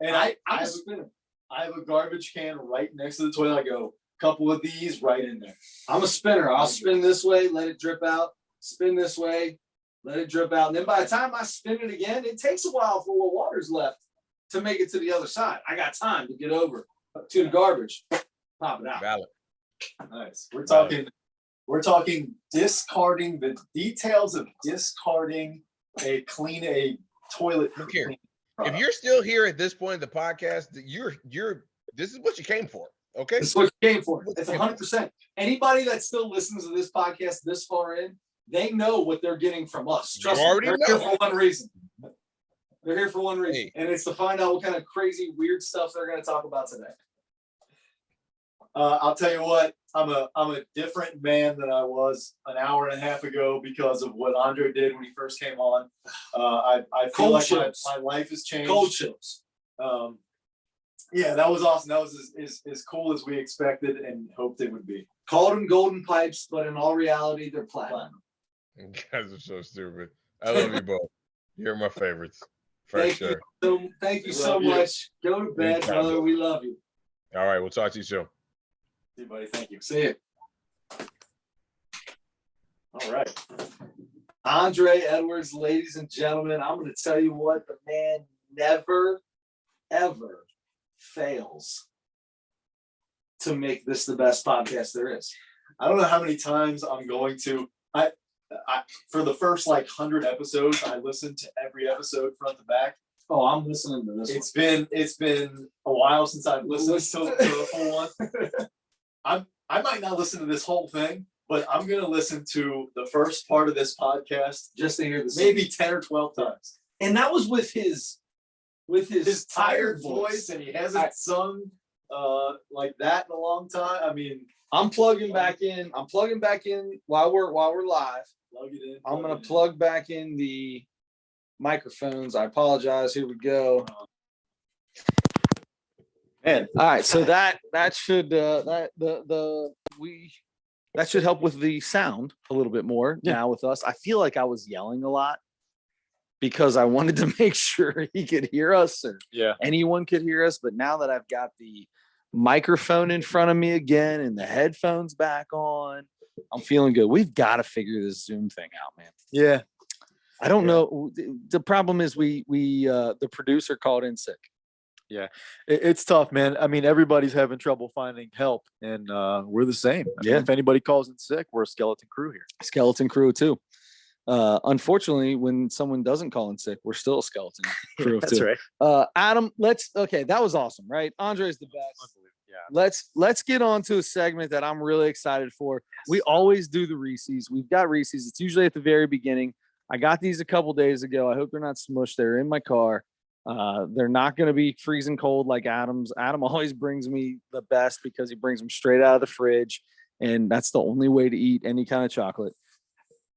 And I'm I a spinner. have a garbage can right next to the toilet. I go, couple of these right in there. I'm a spinner. I'll spin this way, let it drip out. Spin this way, let it drip out. And then by the time I spin it again, it takes a while for what water's left to make it to the other side. I got time to get over to the garbage. Pop it out. Valid. Nice. We're talking discarding the details of discarding a toilet. Look here. If you're still here at this point in the podcast, this is what you came for. Okay. That's what you came for. It's 100%. Anybody that still listens to this podcast this far in, they know what they're getting from us. Trust me, already they're know. here for one reason. They're here for one reason, Hey. and it's to find out what kind of crazy, weird stuff they're going to talk about today. I'll tell you what, I'm a different man than I was an hour and a half ago because of what Andre did when he first came on. I feel Cold like chills. my life has changed. Cold chills. Yeah, that was awesome. That was as cool as we expected and hoped it would be. Called them golden pipes, but in all reality, they're platinum. You guys are so stupid. I love you both. You're my favorites. For Thank sure. you. Thank you so Love you. much. Go to bed, Anytime. brother. We love you. All right, we'll talk to you soon. See you, buddy. Thank you. See you. All right. Andre Edwards, ladies and gentlemen, I'm going to tell you what, the man never, ever fails to make this the best podcast there is. I don't know how many times I'm going to. I for the first 100 episodes, I listened to every episode front to back. Oh, I'm listening to this It's been a while since I've listened to the full one. I might not listen to this whole thing, but I'm gonna listen to the first part of this podcast just to hear this. maybe 10 or 12 times. And that was with his Tired voice, and he hasn't sung like that in a long time. I mean, I'm plugging back in. I'm plugging back in while we're live. plug it in. I'm gonna it in. plug back in the microphones. I apologize. Here we go. Man, All right, so that should help with the sound a little bit more now with us. I feel like I was yelling a lot because I wanted to make sure he could hear us or anyone could hear us. But now that I've got the microphone in front of me again and the headphones back on, I'm feeling good. We've got to figure this Zoom thing out, man. yeah. I don't know. The problem is we the producer called in sick. Yeah, it's tough, man. I mean, everybody's having trouble finding help, and we're the same. I mean, Yeah. if anybody calls in sick, we're a skeleton crew here. Skeleton crew too. Unfortunately, when someone doesn't call in sick, we're still a skeleton crew of two. right. Adam, that was awesome, right? Andre's the best. Yeah. Let's get on to a segment that I'm really excited for. We always do the Reese's. We've got Reese's. It's usually at the very beginning. I got these a couple days ago. I hope they're not smushed. They're in my car. They're not going to be freezing cold like Adam's. Adam always brings me the best because he brings them straight out of the fridge, and that's the only way to eat any kind of chocolate.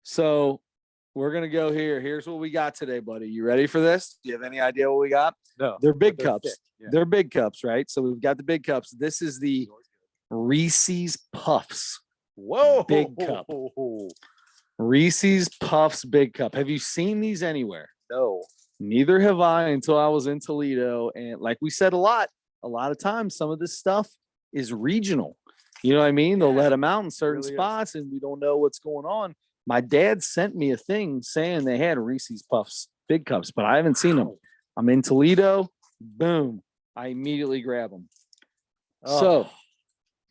So we're going to go here. Here's what we got today, buddy. You ready for this? Do you have any idea what we got? No, They're big but they're cups. thick. Yeah. They're big cups, right? So we've got the big cups. This is the Reese's Puffs. Whoa, Big cup. Reese's Puffs big cup. Have you seen these anywhere? No. Neither have I until I was in Toledo. And like we said a lot of times, some of this stuff is regional. You know what I mean? They'll let them out in certain Really is. spots and we don't know what's going on. My dad sent me a thing saying they had Reese's Puffs big cups, but I haven't seen them. I'm in Toledo. Boom. I immediately grab them. Oh. So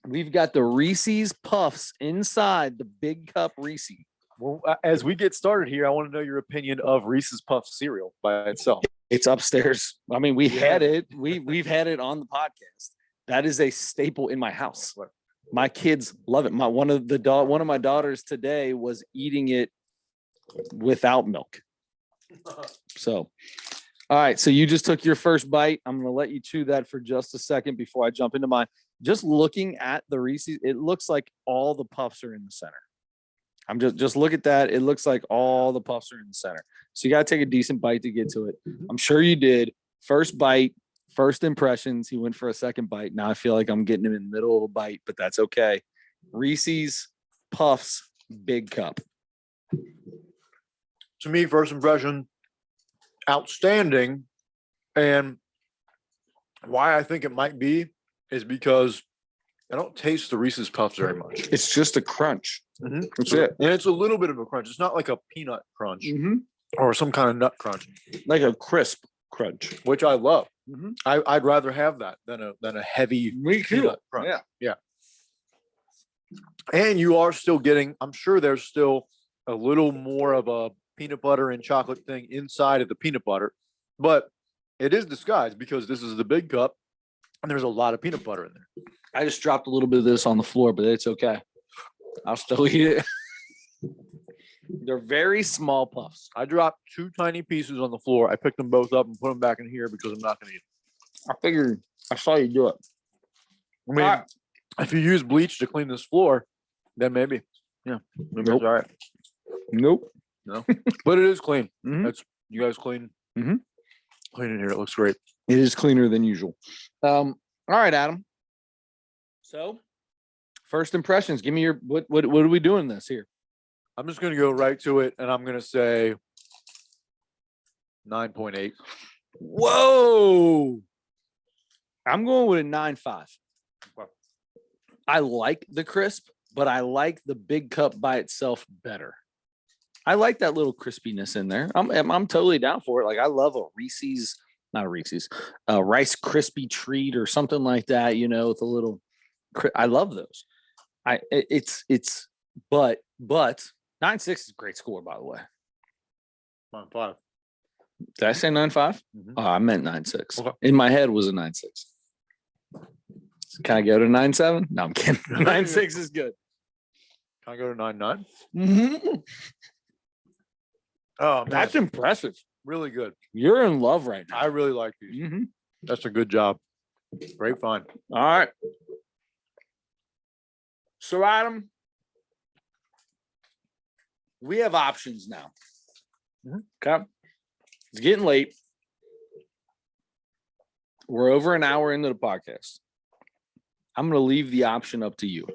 we've got the Reese's Puffs inside the big cup Reese. Well, as we get started here, I want to know your opinion of Reese's Puff cereal by itself. It's upstairs. I mean, we had it. We've had it on the podcast. That is a staple in my house. My kids love it. One of my daughters today was eating it without milk. So, all right. So you just took your first bite. I'm going to let you chew that for just a second before I jump into mine. Just looking at the Reese's, it looks like all the puffs are in the center. I'm just look at that. It looks like all the puffs are in the center. So you got to take a decent bite to get to it. I'm sure you did. First bite, first impressions. He went for a second bite. Now I feel like I'm getting him in the middle of a bite, but that's okay. Reese's Puffs big cup. To me, first impression, outstanding. And why I think it might be is because I don't taste the Reese's Puffs very much. It's just a crunch. Mhm. That's it. And it's a little bit of a crunch. It's not like a peanut crunch or some kind of nut crunch, Like a crisp crunch. which I love. Mhm. I'd rather have that than a heavy Me too. peanut crunch. Yeah. And you are still getting, I'm sure there's still a little more of a peanut butter and chocolate thing inside of the peanut butter, but it is disguised because this is the big cup and there's a lot of peanut butter in there. I just dropped a little bit of this on the floor, but it's okay. I'll still eat it. They're very small puffs. I dropped 2 tiny pieces on the floor. I picked them both up and put them back in here because I'm not going to eat I figured I saw you do it. them. I mean, Alright. if you use bleach to clean this floor, then maybe. Yeah. Maybe Nope. it's all right. Nope. No. But it is clean. Mhm. That's you guys clean. Mhm. Clean in here. It looks great. It is cleaner than usual. All right, Adam. So, first impressions. Give me your what are we doing this here? I'm just going to go right to it, and I'm going to say 9.8. Whoa. I'm going with a 9.5. I like the crisp, but I like the big cup by itself better. I like that little crispiness in there. I'm totally down for it. Like I love a Reese's, not a Reese's, a Rice Krispie treat or something like that, you know, with a little I love those. But 9.6 is a great score, by the way. 9.5. Did I say 9.5? Mhm. Oh, I meant 9.6. Okay. In my head was a 9.6. Can I go to 9.7? No, I'm kidding. 9.6 is good. Can I go to 9.9? Mm-hmm. Oh, man. That's impressive. really good. You're in love right now. I really like these. Mm-hmm. That's a good job. Great find. All right. So, Adam, we have options now. Mhm. Okay. It's getting late. We're over an hour into the podcast. I'm going to leave the option up to you.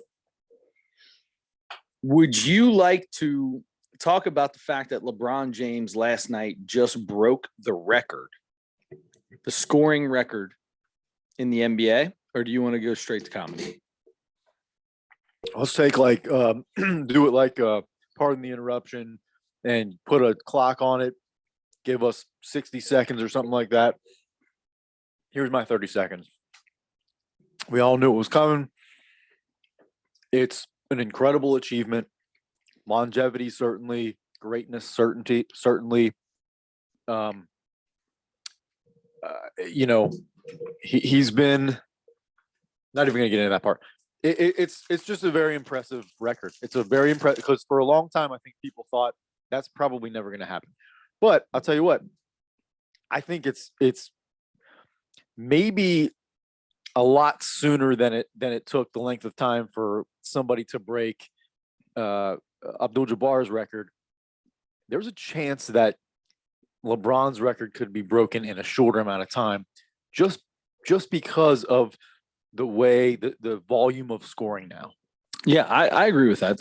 Would you like to talk about the fact that LeBron James last night just broke the record, the scoring record in the NBA, or do you want to go straight to comedy? Let's take like do it like pardon the interruption and put a clock on it. Give us 60 seconds or something like that. Here's my 30 seconds. We all knew it was coming. It's an incredible achievement. Longevity, certainly. Greatness, certainly. He's been not even going to get into that part. It's just a very impressive record. It's a very impressive because for a long time, I think people thought that's probably never going to happen. But I'll tell you what, I think it's maybe a lot sooner than it took the length of time for somebody to break Abdul-Jabbar's record. There's a chance that LeBron's record could be broken in a shorter amount of time, just because of the way the volume of scoring now. Yeah, I agree with that.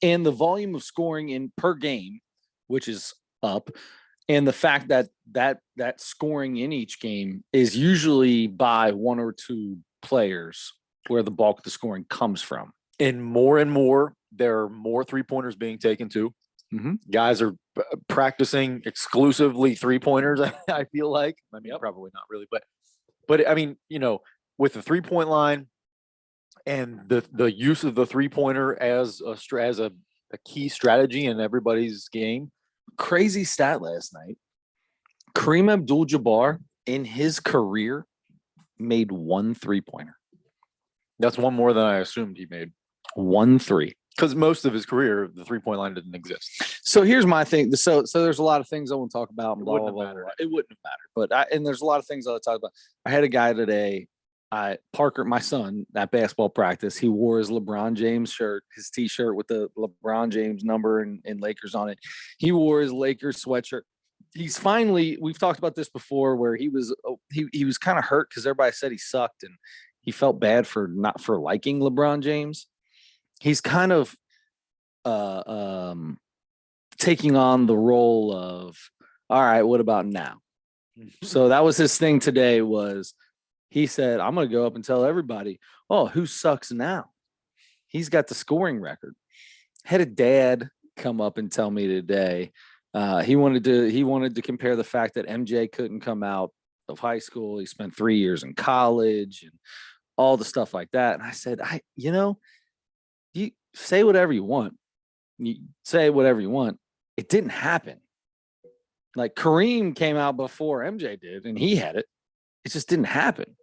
And the volume of scoring in per game, which is up, and the fact that scoring in each game is usually by one or two players where the bulk of the scoring comes from. And more, there are more 3-pointers being taken too. Mm-hmm. Guys are practicing exclusively 3-pointers. I feel like. I mean, probably not really, but I mean, with the 3-point line and the use of the 3-pointer as a key strategy in everybody's game. Crazy stat last night. Kareem Abdul-Jabbar in his career made 1 3-pointer. That's one more than I assumed he made. 1 3. Because most of his career, the 3-point line didn't exist. So here's my thing. So there's a lot of things I want to talk about. And It blah, wouldn't blah, have blah, mattered. blah. It wouldn't have mattered. But there's a lot of things I want to talk about. I had a guy today, Parker, my son, at basketball practice. He wore his LeBron James shirt, his T-shirt with the LeBron James number and Lakers on it. He wore his Lakers sweatshirt. He's finally. We've talked about this before, where he was kind of hurt because everybody said he sucked, and he felt bad for liking LeBron James. He's kind of taking on the role of, all right, what about now? So that was his thing today. Was he said, I'm going to go up and tell everybody, oh, who sucks now? He's got the scoring record. Had a dad come up and tell me today. He wanted to compare the fact that MJ couldn't come out of high school. He spent 3 years in college and all the stuff like that. And I said, you say whatever you want. You say whatever you want. It didn't happen. Like Kareem came out before MJ did, and he had it. It just didn't happen.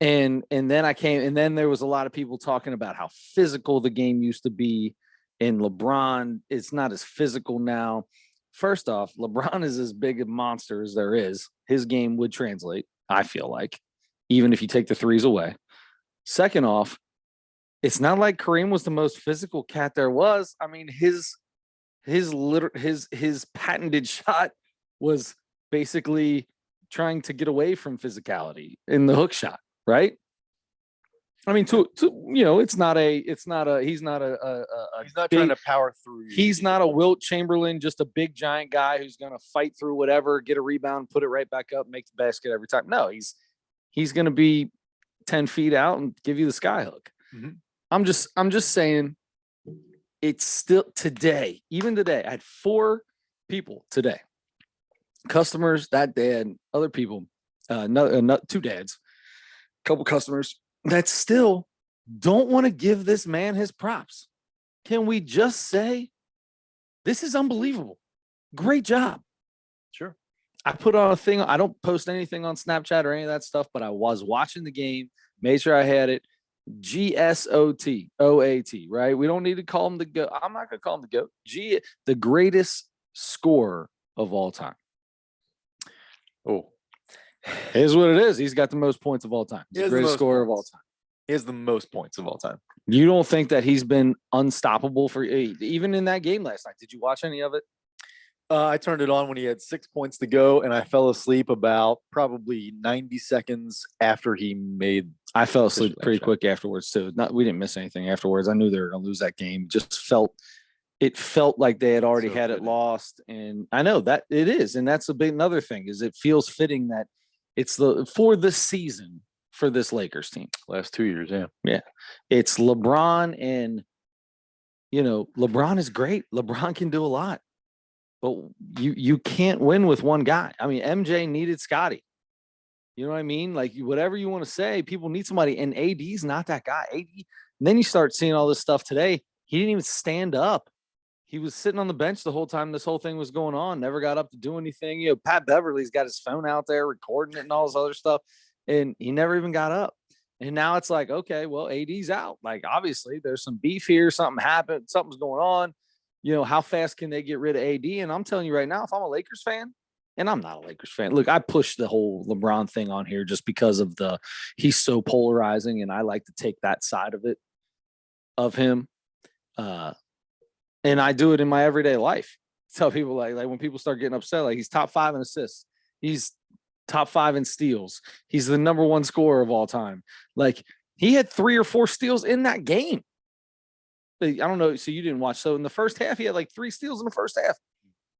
And then there was a lot of people talking about how physical the game used to be. And LeBron is not as physical now. First off, LeBron is as big a monster as there is. His game would translate, I feel like, even if you take the threes away. Second off, it's not like Kareem was the most physical cat there was. I mean, his patented shot was basically trying to get away from physicality in the hook shot, right? I mean, it's not he's not He's not big, trying to power through. He's not a Wilt Chamberlain, just a big giant guy who's going to fight through whatever, get a rebound, put it right back up, make the basket every time. No, he's going to be 10 feet out and give you the sky hook. Mm-hmm. I'm just saying, it's still today, even today, I had 4 people today, customers, that dad, other people, 2 dads, a couple customers that still don't want to give this man his props. Can we just say, this is unbelievable. Great job. Sure. I put on a thing. I don't post anything on Snapchat or any of that stuff, but I was watching the game, made sure I had it. GSOT, right? We don't need to call him the GOAT. I'm not going to call him the GOAT. The greatest scorer of all time. Oh, Here's what it is. He's got the most points of all time. He's the greatest scorer of all time. He has the most points of all time. You don't think that he's been unstoppable for even in that game last night? Did you watch any of it? I turned it on when he had 6 points to go, and I fell asleep about probably 90 seconds after he made. I fell asleep pretty quick afterwards too. We didn't miss anything afterwards. I knew they were going to lose that game. It felt like they had already had it lost, and I know that it is, and that's another thing is it feels fitting that it's for the season for this Lakers team. Last 2 years, yeah. It's LeBron, and LeBron is great. LeBron can do a lot. But you can't win with one guy. I mean, MJ needed Scotty. You know what I mean? Like, whatever you want to say, people need somebody. And AD's not that guy. And then you start seeing all this stuff today. He didn't even stand up. He was sitting on the bench the whole time this whole thing was going on. Never got up to do anything. Pat Beverly's got his phone out there recording it and all this other stuff. And he never even got up. And now it's like, okay, well, AD's out. Like, obviously, there's some beef here. Something happened. Something's going on. How fast can they get rid of AD? And I'm telling you right now, if I'm a Lakers fan, and I'm not a Lakers fan, look, I push the whole LeBron thing on here just because of he's so polarizing, and I like to take that side of it, of him. And I do it in my everyday life. Tell people like when people start getting upset, like he's top 5 in assists. He's top 5 in steals. He's the number 1 scorer of all time. Like, he had 3 or 4 steals in that game. I don't know. So you didn't watch. So in the first half, he had like 3 steals in the first half.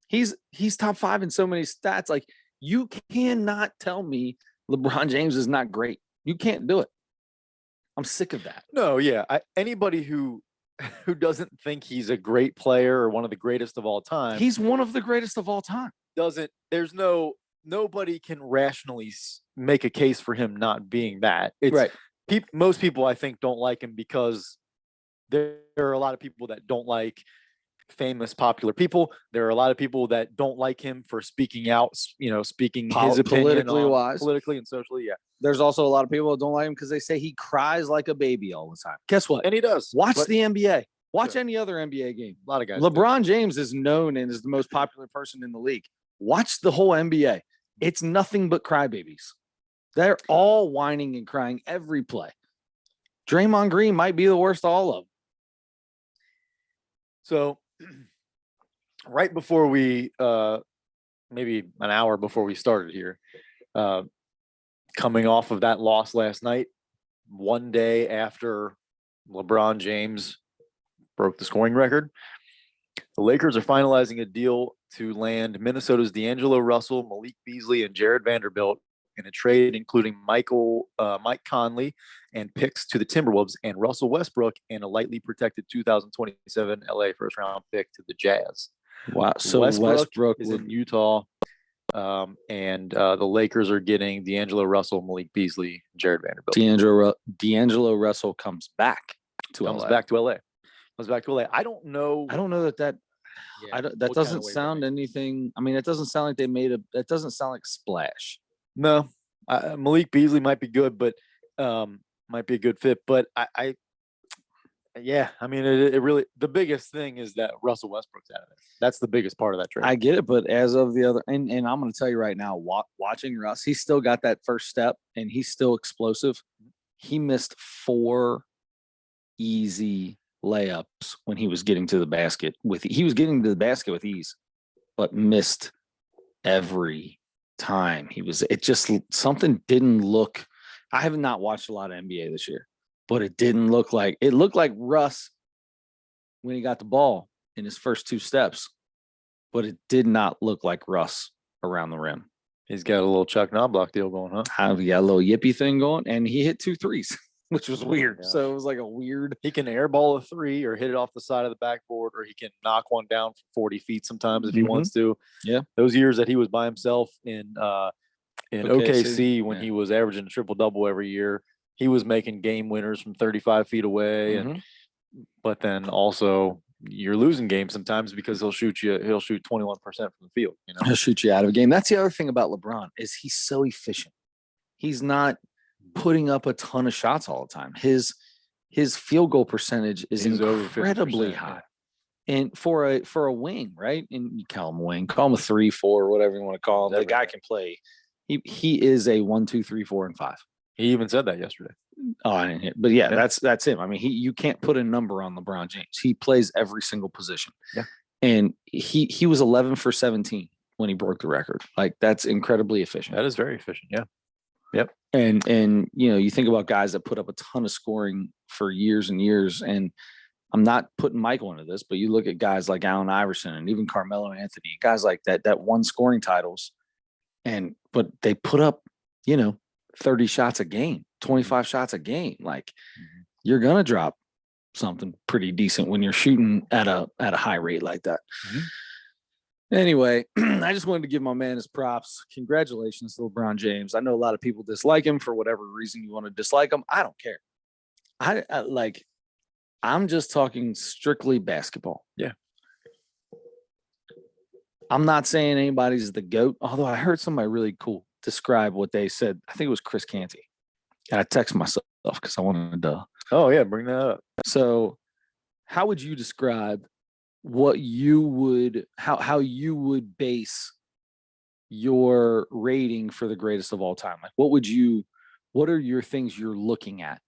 He's top 5 in so many stats. Like, you cannot tell me LeBron James is not great. You can't do it. I'm sick of that. No, yeah. Anybody who doesn't think he's a great player or one of the greatest of all time. He's one of the greatest of all time. Nobody can rationally make a case for him not being that. It's right. Most people, I think, don't like him because there are a lot of people that don't like famous, popular people. There are a lot of people that don't like him for speaking out, speaking his opinion politically and socially. Yeah. There's also a lot of people that don't like him because they say he cries like a baby all the time. Guess what? And he does. Watch the NBA. Watch any other NBA game. A lot of guys. LeBron James is known and is the most popular person in the league. Watch the whole NBA. It's nothing but crybabies. They're all whining and crying every play. Draymond Green might be the worst of all of them. So right before we, maybe an hour before we started here, coming off of that loss last night, one day after LeBron James broke the scoring record, the Lakers are finalizing a deal to land Minnesota's D'Angelo Russell, Malik Beasley, and Jared Vanderbilt in a trade including Mike Conley and picks to the Timberwolves, and Russell Westbrook and a lightly protected 2027 LA first round pick to the Jazz. Wow. So Westbrook is in Utah. And the Lakers are getting D'Angelo Russell, Malik Beasley, Jared Vanderbilt. D'Angelo Russell comes back to LA. Comes back to LA. I don't know that. That doesn't sound anything. I mean, it doesn't sound like they made that doesn't sound like a splash. No, Malik Beasley might be good, but might be a good fit. But Yeah, I mean, it really, the biggest thing is that Russell Westbrook's out of there. That's the biggest part of that trade. I get it, but as of the other, and I'm going to tell you right now, watching Russ, he's still got that first step, and he's still explosive. He missed 4 easy layups when he was getting to the basket he was getting to the basket with ease, but missed every time something didn't look. I have not watched a lot of NBA this year, but it looked like Russ when he got the ball in his first 2 steps, but it did not look like Russ around the rim. He's got a little Chuck Knobloch deal going, huh? He got a little yippy thing going, and he hit 2 threes, which was weird. Yeah. So it was like a weird. He can airball a 3 or hit it off the side of the backboard, or he can knock one down from 40 feet sometimes if he wants to. Yeah. Those years that he was by himself in OKC when he was averaging a triple-double every year, he was making game winners from 35 feet away. But then also you're losing games sometimes because he'll shoot 21% from the field. He'll shoot you out of a game. That's the other thing about LeBron is he's so efficient. He's not putting up a ton of shots all the time. His field goal percentage is incredibly high. And for a wing, right? And you call him a wing, call him a 3, 4, whatever you want to call him. The guy can play. He is a 1, 2, 3, 4, and 5. He even said that yesterday. Oh, I didn't hear. But yeah, that's him. I mean, you can't put a number on LeBron James. He plays every single position. Yeah. And he was 11 for 17 when he broke the record. Like, that's incredibly efficient. That is very efficient. Yeah. Yep. And you think about guys that put up a ton of scoring for years and years. And I'm not putting Michael into this, but you look at guys like Allen Iverson and even Carmelo Anthony, guys like that won scoring titles, but they put up, 30 shots a game, 25 shots a game. Like, you're gonna drop something pretty decent when you're shooting at a high rate like that. Anyway, I just wanted to give my man his props. Congratulations to LeBron James. I know a lot of people dislike him for whatever reason you want to dislike him. I don't care. I'm just talking strictly basketball. Yeah. I'm not saying anybody's the GOAT, although I heard somebody really cool describe what they said. I think it was Chris Canty. And I text myself because I wanted to. Oh, yeah, bring that up. So how would you describe what you would, how you would base your rating for the greatest of all time? Like, what are your things you're looking at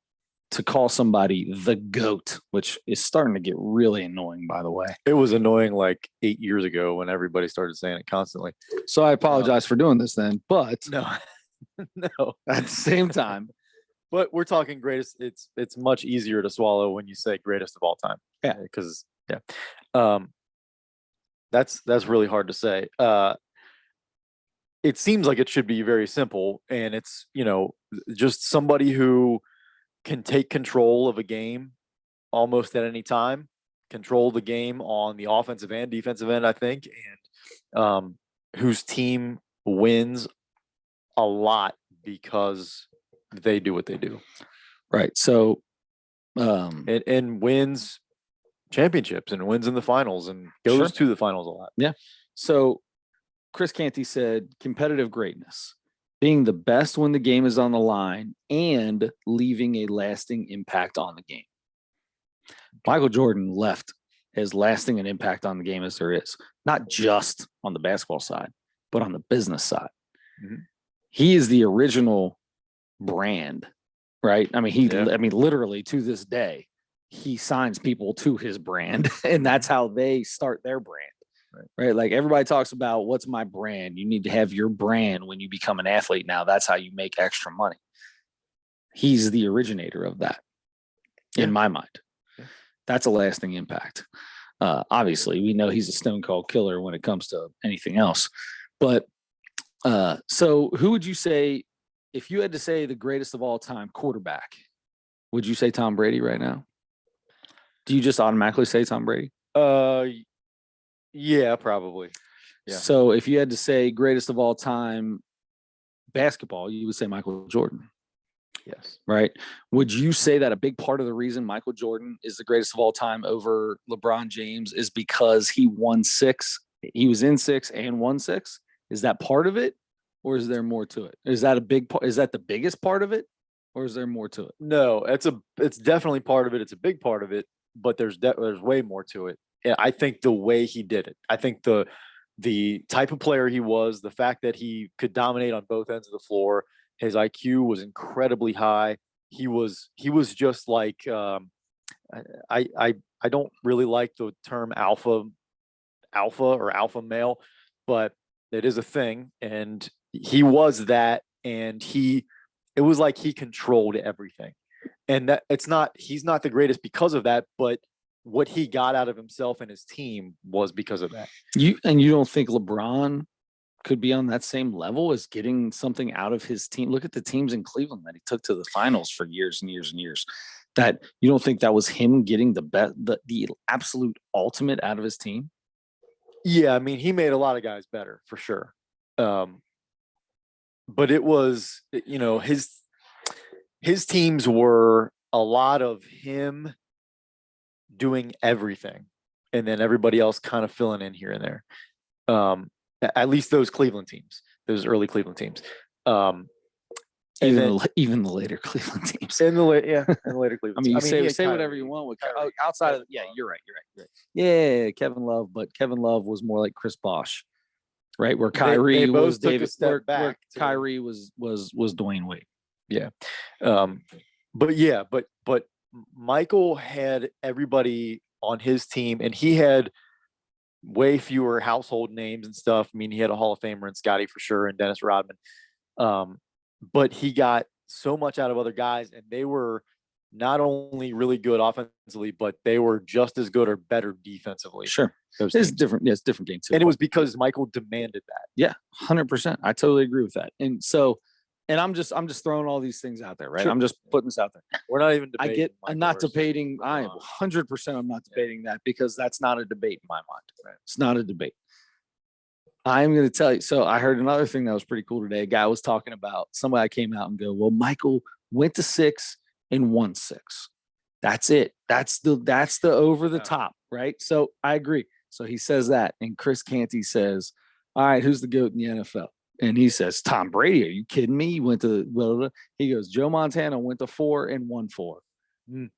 to call somebody the GOAT, which is starting to get really annoying, by the way. It was annoying like 8 years ago when everybody started saying it constantly. So I apologize for doing this then, but no, at the same time. But we're talking greatest. It's much easier to swallow when you say greatest of all time. Yeah. Because that's really hard to say. It seems like it should be very simple, and it's, just somebody who can take control of a game almost at any time, control the game on the offensive and defensive end, I think, and whose team wins a lot because they do what they do. Right. So, and wins championships and wins in the finals and goes to the finals a lot. Yeah. So Chris Canty said competitive greatness, being the best when the game is on the line and leaving a lasting impact on the game. Michael Jordan left as lasting an impact on the game as there is, not just on the basketball side, but on the business side. Mm-hmm. He is the original brand, right? I mean, literally to this day, he signs people to his brand, and that's how they start their brand. Right. Like, everybody talks about what's my brand. You need to have your brand when you become an athlete. Now that's how you make extra money. He's the originator of that in my mind. Yeah. That's a lasting impact. Obviously we know he's a stone cold killer when it comes to anything else, but so who would you say, if you had to say the greatest of all time quarterback, would you say Tom Brady right now? Do you just automatically say Tom Brady? Yeah, probably. Yeah. So if you had to say greatest of all time basketball, you would say Michael Jordan. Yes. Right. Would you say that a big part of the reason Michael Jordan is the greatest of all time over LeBron James is because he won 6? He was in 6 and won 6. Is that part of it, or is there more to it? Is that a big part? Is that the biggest part of it, or is there more to it? No, it's definitely part of it. It's a big part of it. but there's way more to it. And I think the way he did it, I think the type of player he was, the fact that he could dominate on both ends of the floor, his IQ was incredibly high. He was just like I don't really like the term alpha or alpha male, but it is a thing, and he was that, and it was like he controlled everything, and that he's not the greatest because of that, but what he got out of himself and his team was because of that. You don't think LeBron could be on that same level as getting something out of his team? Look at the teams in Cleveland that he took to the finals for years and years and years. That you don't think that was him getting the best, the absolute ultimate out of his team? Yeah, I mean, he made a lot of guys better for sure. But it was, his teams were a lot of him doing everything, and then everybody else kind of filling in here and there. At least those Cleveland teams, those early Cleveland teams. Even the later Cleveland teams. In the later Cleveland. I mean, say whatever you want with outside of you're right. Yeah, Kevin Love, but Kevin Love was more like Chris Bosh, right? Where Kyrie was David, where Kyrie was Dwayne Wade. Yeah, but Michael had everybody on his team, and he had way fewer household names and stuff. I mean, he had a Hall of Famer in Scotty for sure, and Dennis Rodman. But he got so much out of other guys, and they were not only really good offensively, but they were just as good or better defensively. Sure. It's different. Yeah, it's different game too. And it was because Michael demanded that. Yeah, 100%. I totally agree with that. And so, and I'm just throwing all these things out there, right? Sure. I'm just putting this out there. We're not even debating. I'm not debating. I am 100%. I'm not debating that, because that's not a debate in my mind. Right? It's not a debate. I'm going to tell you. So I heard another thing that was pretty cool today. A guy was talking about somebody came out and go, well, Michael went to 6 and won 6. That's it. That's the over the top, right? So I agree. So he says that, and Chris Canty says, all right, who's the GOAT in the NFL? And he says, Tom Brady. Are you kidding me? He went to, blah, blah, blah. He goes, Joe Montana went to 4 and won 4. And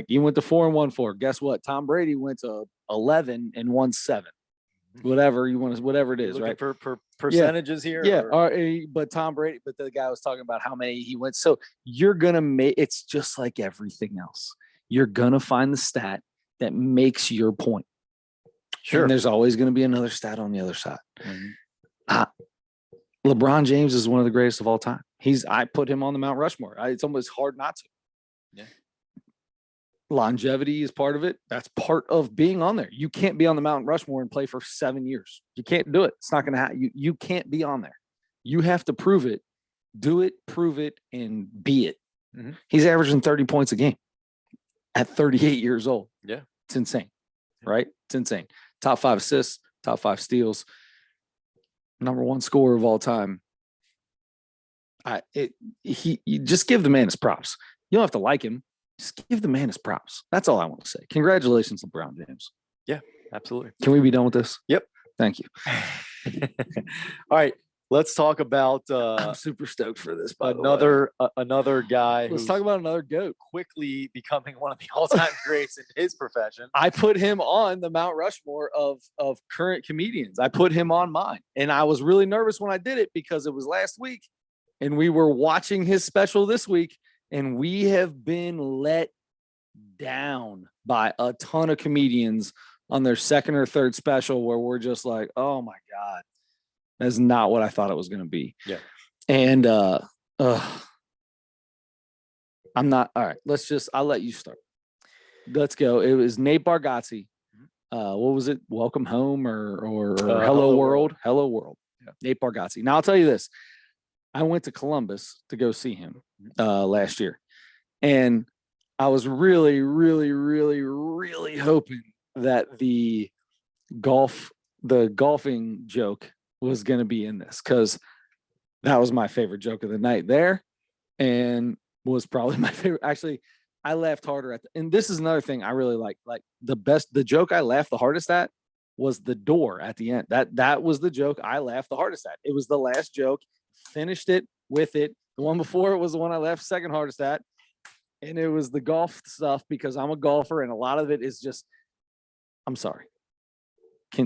he went to 4 and won 4. Guess what? Tom Brady went to 11 and won 7. Whatever you want to, whatever it is, right? For percentages here. Yeah. But Tom Brady, but the guy was talking about how many he went. So you're going to make, it's just like everything else. You're going to find the stat that makes your point. Sure. And there's always going to be another stat on the other side. Mm-hmm. LeBron James is one of the greatest of all time. I put him on the Mount Rushmore. It's almost hard not to. Yeah. Longevity is part of it. That's part of being on there. You can't be on the Mount Rushmore and play for 7 years. You can't do it. It's not going to happen. You can't be on there. You have to prove it, do it, prove it, and be it. Mm-hmm. He's averaging 30 points a game at 38 years old. Yeah. It's insane, right? It's insane. Top 5 assists, top 5 steals, number 1 scorer of all time. You just give the man his props. You don't have to like him. Just give the man his props. That's all I want to say. Congratulations, LeBron James. Yeah, absolutely. Can we be done with this? Yep. Thank you. All right. Let's talk about I'm super stoked for this. Another guy. Let's talk about another GOAT. Quickly becoming one of the all-time greats in his profession. I put him on the Mount Rushmore of current comedians. I put him on mine. And I was really nervous when I did it, because it was last week and we were watching his special this week. And we have been let down by a ton of comedians on their second or third special, where we're just like, oh my God, that's not what I thought it was going to be. Yeah. And I'm not. All right, I'll let you start. Let's go. It was Nate Bargatze. What was it? Welcome Home or Hello World? Hello World. Yeah. Nate Bargatze. Now I'll tell you this. I went to Columbus to go see him last year. And I was really, really, really, really hoping that the golfing joke was going to be in this, because that was my favorite joke of the night there, and was probably my favorite. Actually, I laughed harder and this is another thing I really like the joke I laughed the hardest at was the door at the end. That was the joke I laughed the hardest at. It was the last joke. Finished it with it. The one before it was the one I laughed second hardest at. and it was the golf stuff because I'm a golfer, and a lot of it is just. I'm sorry.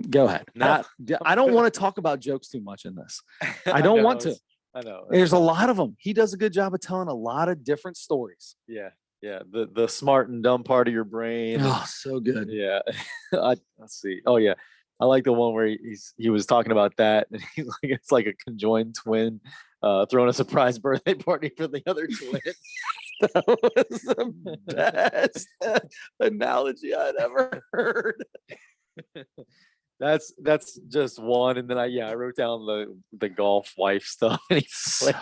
Go ahead. No, I don't want to talk about jokes too much in this. I don't want to. I know. There's a lot of them. He does a good job of telling a lot of different stories. Yeah. Yeah. The smart and dumb part of your brain. Oh, so good. Yeah. Let's see. Oh yeah. I like the one where he was talking about that, and he's like, it's like a conjoined twin throwing a surprise birthday party for the other twin. That was the best analogy I'd ever heard. That's just one, and then I wrote down the golf wife stuff, and he's like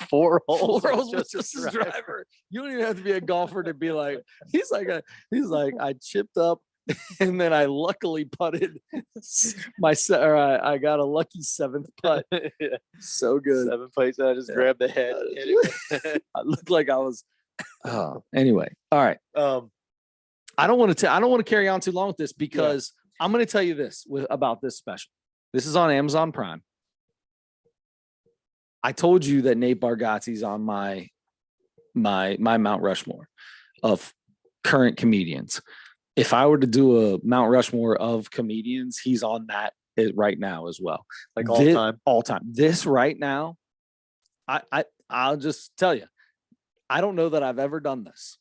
4 holes. 4 holes with just just a driver. You don't even have to be a golfer to be like. He's like I chipped up, and then I luckily putted I got a lucky 7th putt. Yeah. So good. 7 plays, and I just grabbed the head. I looked like I was. Anyway, all right. I don't want to carry on too long with this because I'm going to tell you this about this special. This is on Amazon Prime. I told you that Nate Bargatze is on my Mount Rushmore of current comedians. If I were to do a Mount Rushmore of comedians, he's on that right now as well. Like all time. This right now, I'll just tell you, I don't know that I've ever done this.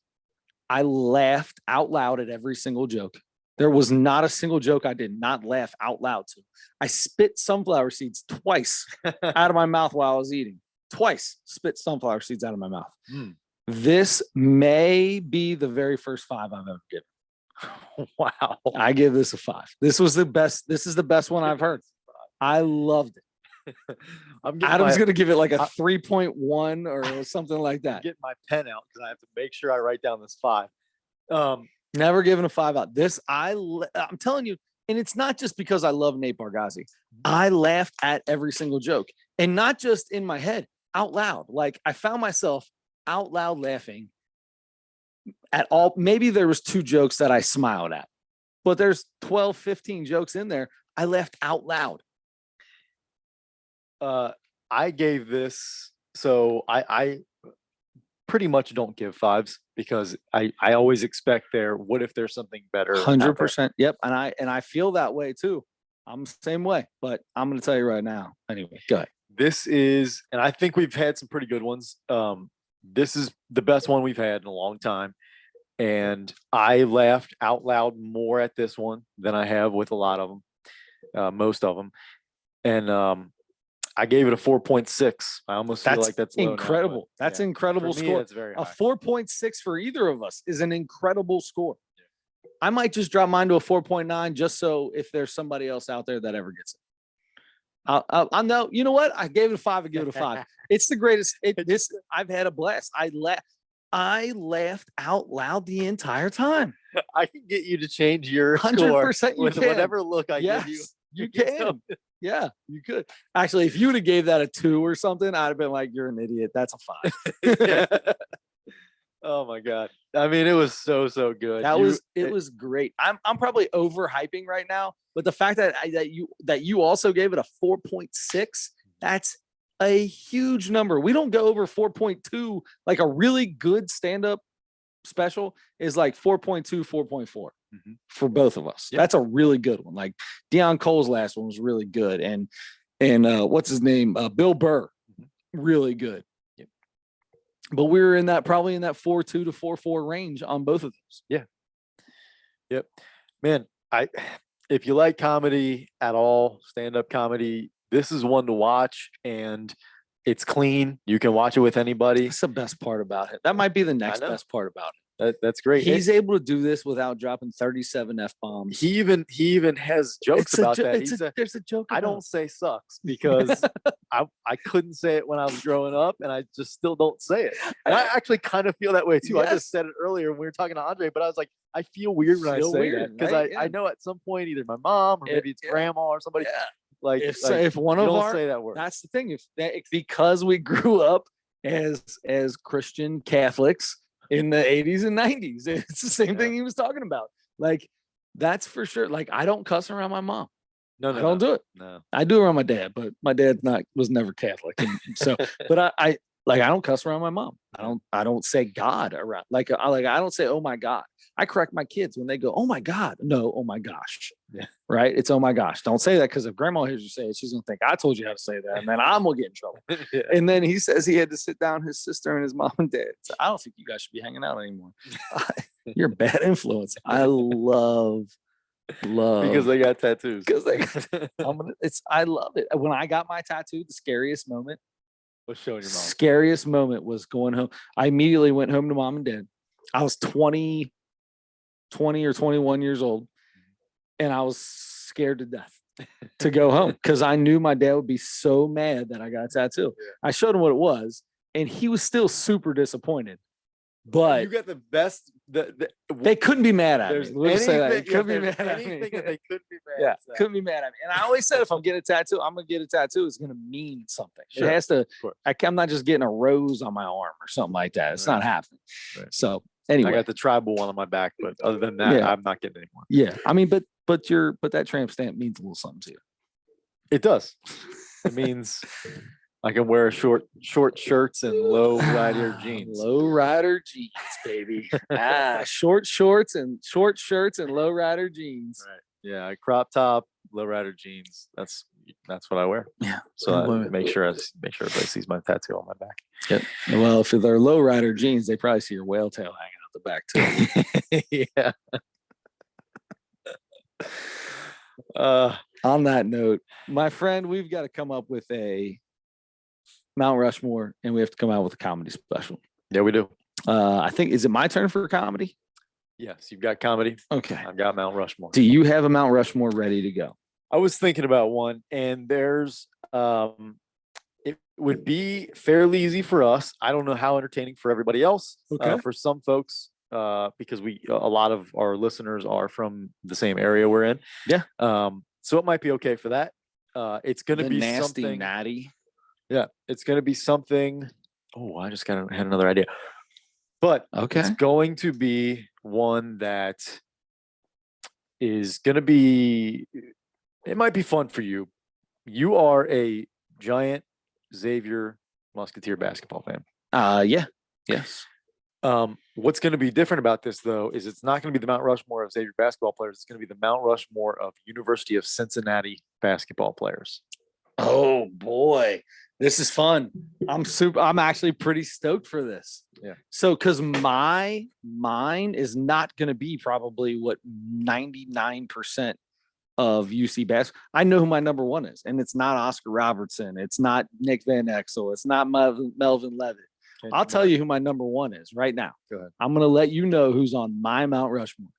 I laughed out loud at every single joke. There was not a single joke I did not laugh out loud to. I spit sunflower seeds twice out of my mouth while I was eating. Twice spit sunflower seeds out of my mouth. Mm. This may be the very first 5 I've ever given. Wow. I give this a 5. This was the best. This is the best one I've heard. I loved it. Adam's going to give it like a 3.1 or something like that. Get my pen out because I have to make sure I write down this 5. Never given a 5 out. This, I'm telling you, and it's not just because I love Nate Bargatze. I laughed at every single joke, and not just in my head, out loud. Like I found myself out loud laughing at all. Maybe there was 2 jokes that I smiled at, but there's 12, 15 jokes in there. I laughed out loud. I gave this, so I pretty much don't give 5s because I always expect what if there's something better. 100%. Yep. And I feel that way too. I'm the same way, but I'm going to tell you right now. Anyway, go ahead. This is, and I think we've had some pretty good ones. This is the best one we've had in a long time. And I laughed out loud more at this one than I have with a lot of them, most of them. And I gave it a 4.6. I almost feel like that's low incredible. Now, that's an incredible score. That's very high. A 4.6 for either of us is an incredible score. I might just drop mine to a 4.9 just so if there's somebody else out there that ever gets it. I know. You know what? I gave it a 5. I give it a 5. It's the greatest. I've had a blast. I laughed out loud the entire time. I can get you to change your 100% score with whatever look I give you. You can. Yeah, you could. Actually, if you would have gave that a 2 or something, I'd have been like, you're an idiot. That's a 5. Oh my God. I mean, it was so good. It was great. I'm probably overhyping right now, but the fact that you also gave it a 4.6, that's a huge number. We don't go over 4.2. Like a really good stand-up special is like 4.2, 4.4 for both of us. Yep. That's a really good one. Like Deion Cole's last one was really good. And what's his name? Bill Burr, really good. Yep. But we were probably in that 4.2 to 4.4 range on both of those. Yeah. Yep. Man, if you like comedy at all, stand-up comedy, this is one to watch, and it's clean. You can watch it with anybody. That's the best part about it. That might be the next best part about it. That's great. He's able to do this without dropping 37 F-bombs. He even has jokes about that. There's a joke. I don't say sucks because I couldn't say it when I was growing up, and I just still don't say it. And I actually kind of feel that way too. Yes. I just said it earlier when we were talking to Andre, but I was like, I feel weird when I say that because I know at some point either my mom or maybe it's grandma or somebody. Yeah. Like if one of our, say that word. That's the thing. Because we grew up as Christian Catholics in the 80s and 90s, it's the same thing he was talking about. Like that's for sure. Like I don't cuss around my mom. No, I don't do it. No, I do around my dad, but my dad was never Catholic, and so. But Like I don't cuss around my mom. I don't say God around. Like I don't say, oh my God. I correct my kids when they go, oh my God. No, oh my gosh. Yeah. Right. It's oh my gosh. Don't say that, because if grandma hears you say it, she's gonna think I told you how to say that, and then I'm gonna get in trouble. Yeah. And then he says he had to sit down his sister and his mom and dad. So I don't think you guys should be hanging out anymore. You're a bad influence. I love Because they got tattoos. because they I love it. When I got my tattoo, the What's showing your mom? scariest moment was going home. I immediately went home to mom and dad. I was 20 or 21 years old, and I was scared to death to go home because I knew my dad would be so mad that I got a tattoo. Yeah. I showed him what it was, and he was still super disappointed. But You got the best. they couldn't be mad at me. There's We'll just say that. They anything, couldn't be there's mad at me. anything that they could be mad Yeah, at. couldn't be mad at me. And I always said, if I'm getting a tattoo, I'm gonna get a tattoo. It's gonna mean something. Sure, It has to. course. I'm not just getting a rose on my arm or something like that. It's Right. not happening. Right. So I anyway, got the tribal one on my back, but other than that, Yeah. I'm not getting any more. yeah. I mean, but that tramp stamp means a little something to you. It does. It means I can wear short shirts and low rider jeans. Low rider jeans, baby. Short shirts and low rider jeans. Right. Yeah, crop top, low rider jeans. That's what I wear. Yeah. So I Well, make sure everybody sees my tattoo on my back. Well, if they're low rider jeans, they probably see your whale tail hanging out the back too. Yeah. On that note, my friend, we've got to come up with a Mount Rushmore, and we have to come out with a comedy special. Yeah, we do. I think, is it my turn for comedy? Yes, you've got comedy. Okay. I've got Mount Rushmore. Do you have a Mount Rushmore ready to go? I was thinking about one, and there's it would be fairly easy for us. I don't know how entertaining for everybody else. Okay. For some folks, because a lot of our listeners are from the same area we're in. Yeah. So it might be okay for that. It's going to The be nasty something. natty. Yeah, it's going to be something. Oh, I just had another idea. But Okay. it's going to be one that is going to be. It might be fun for you. You are a giant Xavier Musketeer basketball fan. Yeah. Yes. What's going to be different about this, though, is it's not going to be the Mount Rushmore of Xavier basketball players. It's going to be the Mount Rushmore of University of Cincinnati basketball players. Oh boy, this is fun. I'm actually pretty stoked for this. Yeah. So, because mine is not going to be probably what 99% of UC basketball. I know who my number one is, and it's not Oscar Robertson. It's not Nick Van Exel. It's not Melvin Levitt. I'll tell you who my number one is right now. Go ahead. I'm going to let you know who's on my Mount Rushmore.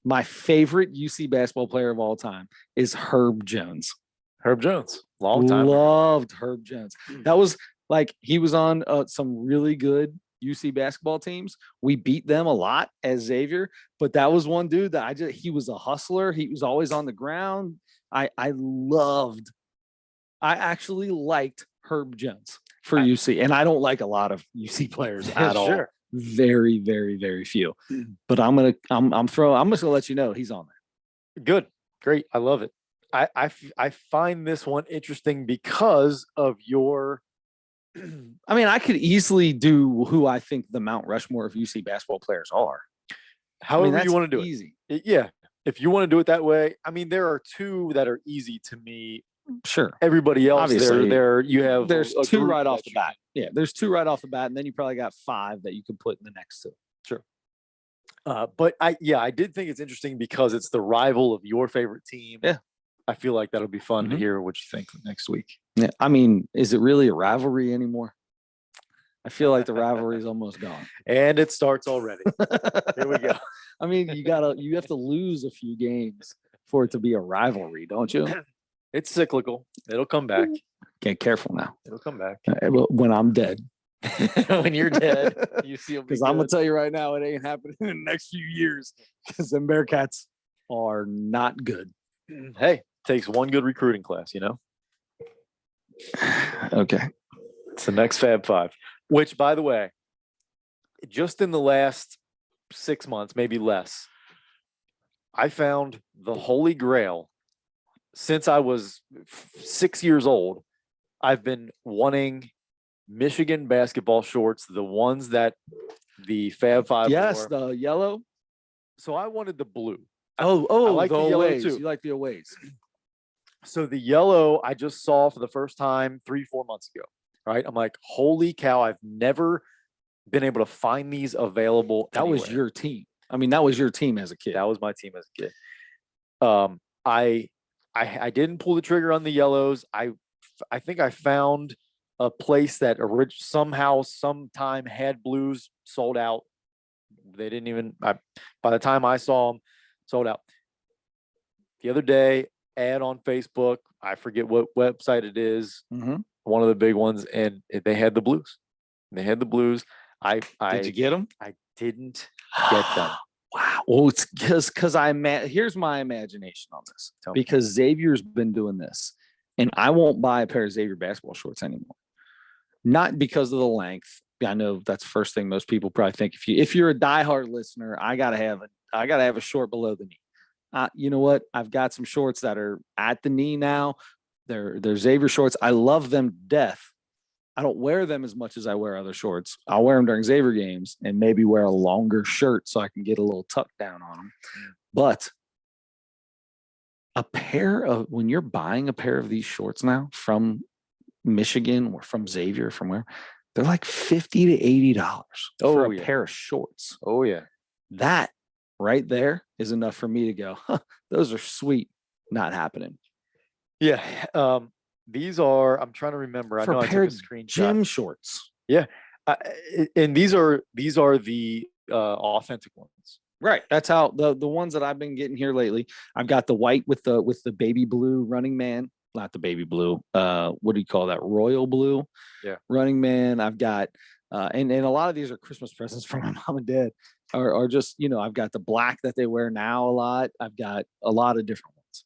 My favorite UC basketball player of all time is Herb Jones. Herb Jones, long time. Loved Herb Jones. That was like, he was on some really good UC basketball teams. We beat them a lot as Xavier, but that was one dude that he was a hustler. He was always on the ground. I actually liked Herb Jones for UC, and I don't like a lot of UC players at all. Sure. Very, very, very few. But I'm just gonna let you know he's on there. Good. Great. I love it. I find this one interesting because of your. I mean, I could easily do who I think the Mount Rushmore of UC basketball players are. However you want to do easy. it. Yeah. If you want to do it that way, I mean, there are two that are easy to me. Sure. Everybody else, Obviously, there's two group right off that the you bat. Yeah, there's two right off the bat, and then you probably got 5 that you could put in the next two. Sure. But I did think it's interesting because it's the rival of your favorite team. Yeah. I feel like that'll be fun to Mhm. hear what you think next week. Yeah, I mean, is it really a rivalry anymore? I feel like the rivalry is almost gone. And it starts already. Here we go. I mean, you have to lose a few games for it to be a rivalry, don't you? It's cyclical. It'll come back. Get careful now. It'll come back. When I'm dead, When you're dead, you see. because I'm gonna tell you right now, it ain't happening in the next few years. Because the Bearcats are not good. Hey, takes one good recruiting class, you know. Okay. It's the next Fab Five. Which, by the way, just in the last 6 months, maybe less, I found the Holy Grail. Since I was 6 years old, I've been wanting Michigan basketball shorts, the ones that the Fab Five Yes, wore. the yellow. So I wanted the blue. Oh, like the the yellow aways. too. You like the aways. So the yellow I just saw for the first time 3-4 months ago. Right. I'm like, holy cow, I've never been able to find these available. That was anywhere. your team. I mean, that was your team as a kid. That was my team as a kid. I didn't pull the trigger on the yellows. I think I found a place that somehow sometime had blues, sold out. They didn't even by the time I saw them, sold out. The other day, ad on Facebook, I forget what website it is, one of the big ones, and they had the blues. They had the blues. Did you get them? I didn't get them. Wow. Well, it's because here's my imagination on this. Tell me. Because Xavier's been doing this, and I won't buy a pair of Xavier basketball shorts anymore. Not because of the length. I know that's the first thing most people probably think. If you're a diehard listener, I gotta have a short below the knee. You know what? I've got some shorts that are at the knee now. They're Xavier shorts. I love them to death. I don't wear them as much as I wear other shorts. I'll wear them during Xavier games and maybe wear a longer shirt so I can get a little tuck down on them. But when you're buying a pair of these shorts now from Michigan or from Xavier, from where, they're like $50 to $80 for a pair of shorts. Oh yeah. That right there is enough for me to go, those are sweet. Not happening. Yeah. These are, I'm trying to remember. For I know a pair I took of a screenshot. gym shorts. Yeah. And these are the authentic ones. Right. That's how the ones that I've been getting here lately. I've got the white with the baby blue running man, not the baby blue. What do you call that? Royal blue. Yeah. Running man. I've got and a lot of these are Christmas presents from my mom and dad. Or just, I've got the black that they wear now a lot. I've got a lot of different ones.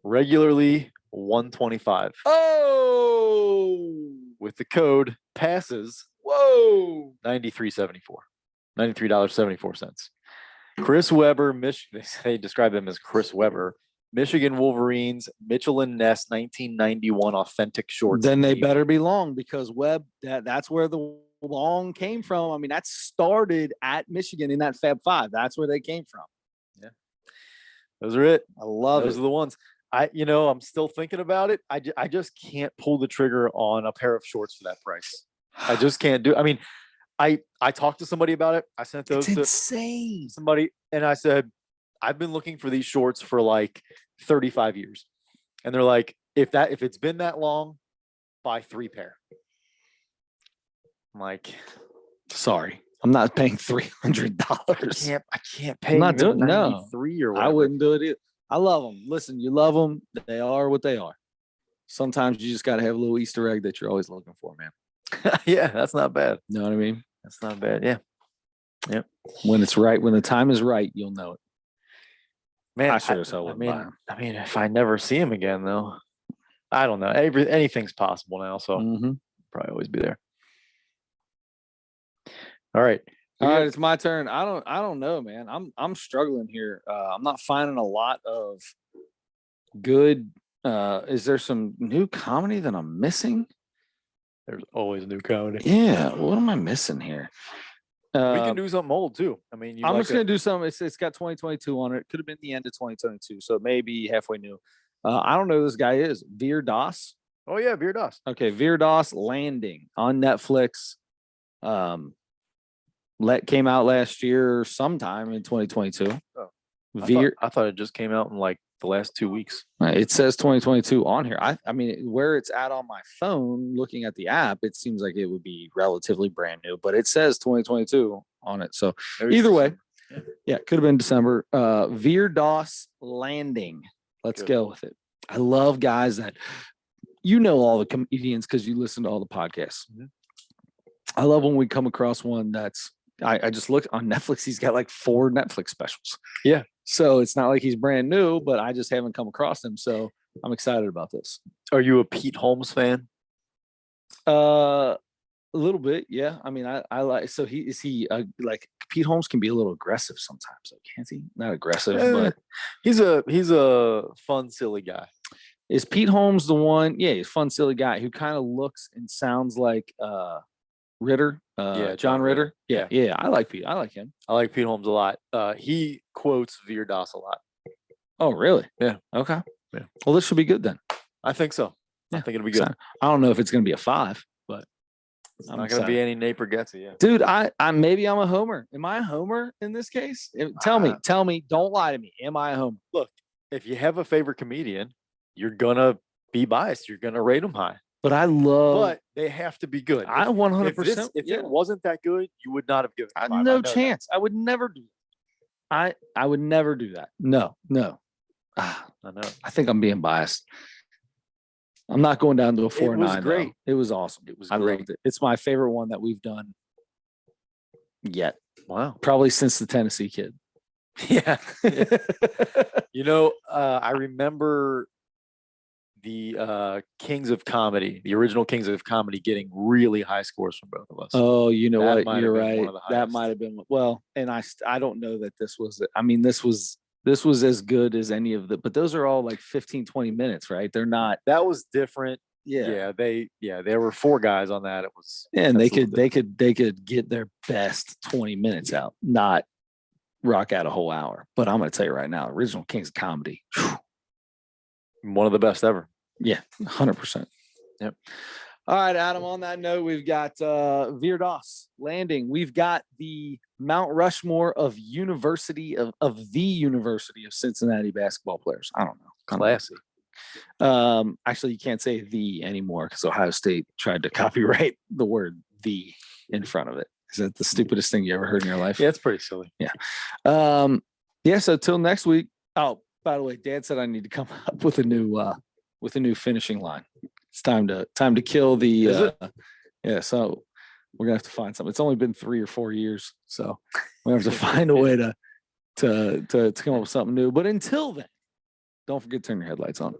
Regularly $125. Oh, with the code passes. Whoa. $93.74. Chris Webber, they describe them as Chris Webber. Michigan Wolverines, Mitchell and Ness, 1991 authentic shorts. Then they better be long because that's where the long came from. I mean, that started at Michigan in that Fab Five. That's where they came from. Yeah. Those are it. I love Those it. are the ones. I'm still thinking about it. I just can't pull the trigger on a pair of shorts for that price. I just can't do. I mean, I talked to somebody about it. I sent those to somebody, and I said, I've been looking for these shorts for like 35 years, and they're like, if it's been that long, buy 3 pair. I'm like, sorry, I'm not paying $300. I can't pay. I'm not doing no. 3 or whatever. I wouldn't do it either. I love them. Listen, you love them. They are what they are. Sometimes you just got to have a little Easter egg that you're always looking for, man. Yeah, that's not bad. You know what I mean? That's not bad. Yeah. Yep. When it's right, when the time is right, you'll know it. Man, I sure as hell wouldn't buy 'em. I mean, if I never see him again, though, I don't know. Anything's possible now, so probably always be there. All right. All right, it's my turn. I don't know, man. I'm struggling here. I'm not finding a lot of good. Is there some new comedy that I'm missing? There's always new comedy. Yeah. What am I missing here? We can do something old too. I mean, I'm just gonna do something. It's got 2022 on it. Could have been the end of 2022, so it may be halfway new. I don't know who this guy is. Veer Das. Oh yeah, Veer Das. Okay, Veer Das Landing on Netflix. Came out last year sometime in 2022. Oh, Veer. I thought it just came out in like the last 2 weeks. It says 2022 on here. I mean, where it's at on my phone, looking at the app, it seems like it would be relatively brand new, but it says 2022 on it. So either way, yeah, could have been December. Veer Das Landing. Let's go with it. I love guys that all the comedians because you listen to all the podcasts. I love when we come across one that's I just looked on Netflix. He's got like 4 Netflix specials. Yeah. So it's not like he's brand new, but I just haven't come across him. So I'm excited about this. Are you a Pete Holmes fan? A little bit. Yeah. I mean, I like, so he like Pete Holmes can be a little aggressive sometimes. Can't he? Not aggressive, but he's a fun, silly guy. Is Pete Holmes the one? Yeah, he's a fun, silly guy who kind of looks and sounds like Ritter. Yeah, John Ritter. Yeah. Yeah. I like Pete. I like him. I like Pete Holmes a lot. He quotes Veer Das a lot. Oh, really? Yeah. Okay. Yeah. Well, this should be good then. I think so. I Yeah. think it'll be good. I don't know if it's going to be a 5, but It's I'm not going to be excited. any Nate Bargatze. Yeah. Dude, I maybe I'm a homer. Am I a homer in this case? Tell me. Don't lie to me. Am I a homer? If you have a favorite comedian, you're gonna be biased. You're gonna rate them high, But I love. but they have to be good. I If 100%. If it wasn't that good, you would not have given. I it 5. I no know that. chance. I would never do that. I would never do that. No. I know. I think I'm being biased. I'm not going down to a 4 It was 9. great. Though. It was awesome. It was I great. loved it. It's my favorite one that we've done yet. Wow. Probably since the Tennessee Kid. Yeah. I remember the Kings of Comedy, the original Kings of Comedy, getting really high scores from both of us. Oh, you know That what? might have You're been one right. of the That highest. might have been well. And I don't know that this was. I mean, this was as good as any of the. But those are all like 15, 20 minutes, right? They're not. That was different. Yeah. There were 4 guys on that. It was. And that's a little they could get their best 20 minutes out, not rock out a whole hour. But I'm going to tell you right now, original Kings of Comedy. Whew, one of the best ever. yeah, 100%. Yep. All right, Adam. On that note, we've got Veer Das landing. We've got the Mount Rushmore of the University of Cincinnati basketball players. I don't know. Classy. Actually, you can't say the anymore because Ohio State tried to copyright the word the in front of it. Is that the stupidest thing you ever heard in your life? Yeah, it's pretty silly. So till next week. Oh, by the way, Dad said I need to come up with a new finishing line. It's time to kill the Is it? Yeah, so we're gonna have to find something. It's only been 3 or 4 years, so we have to find a way to come up with something new. But until then, don't forget to turn your headlights on.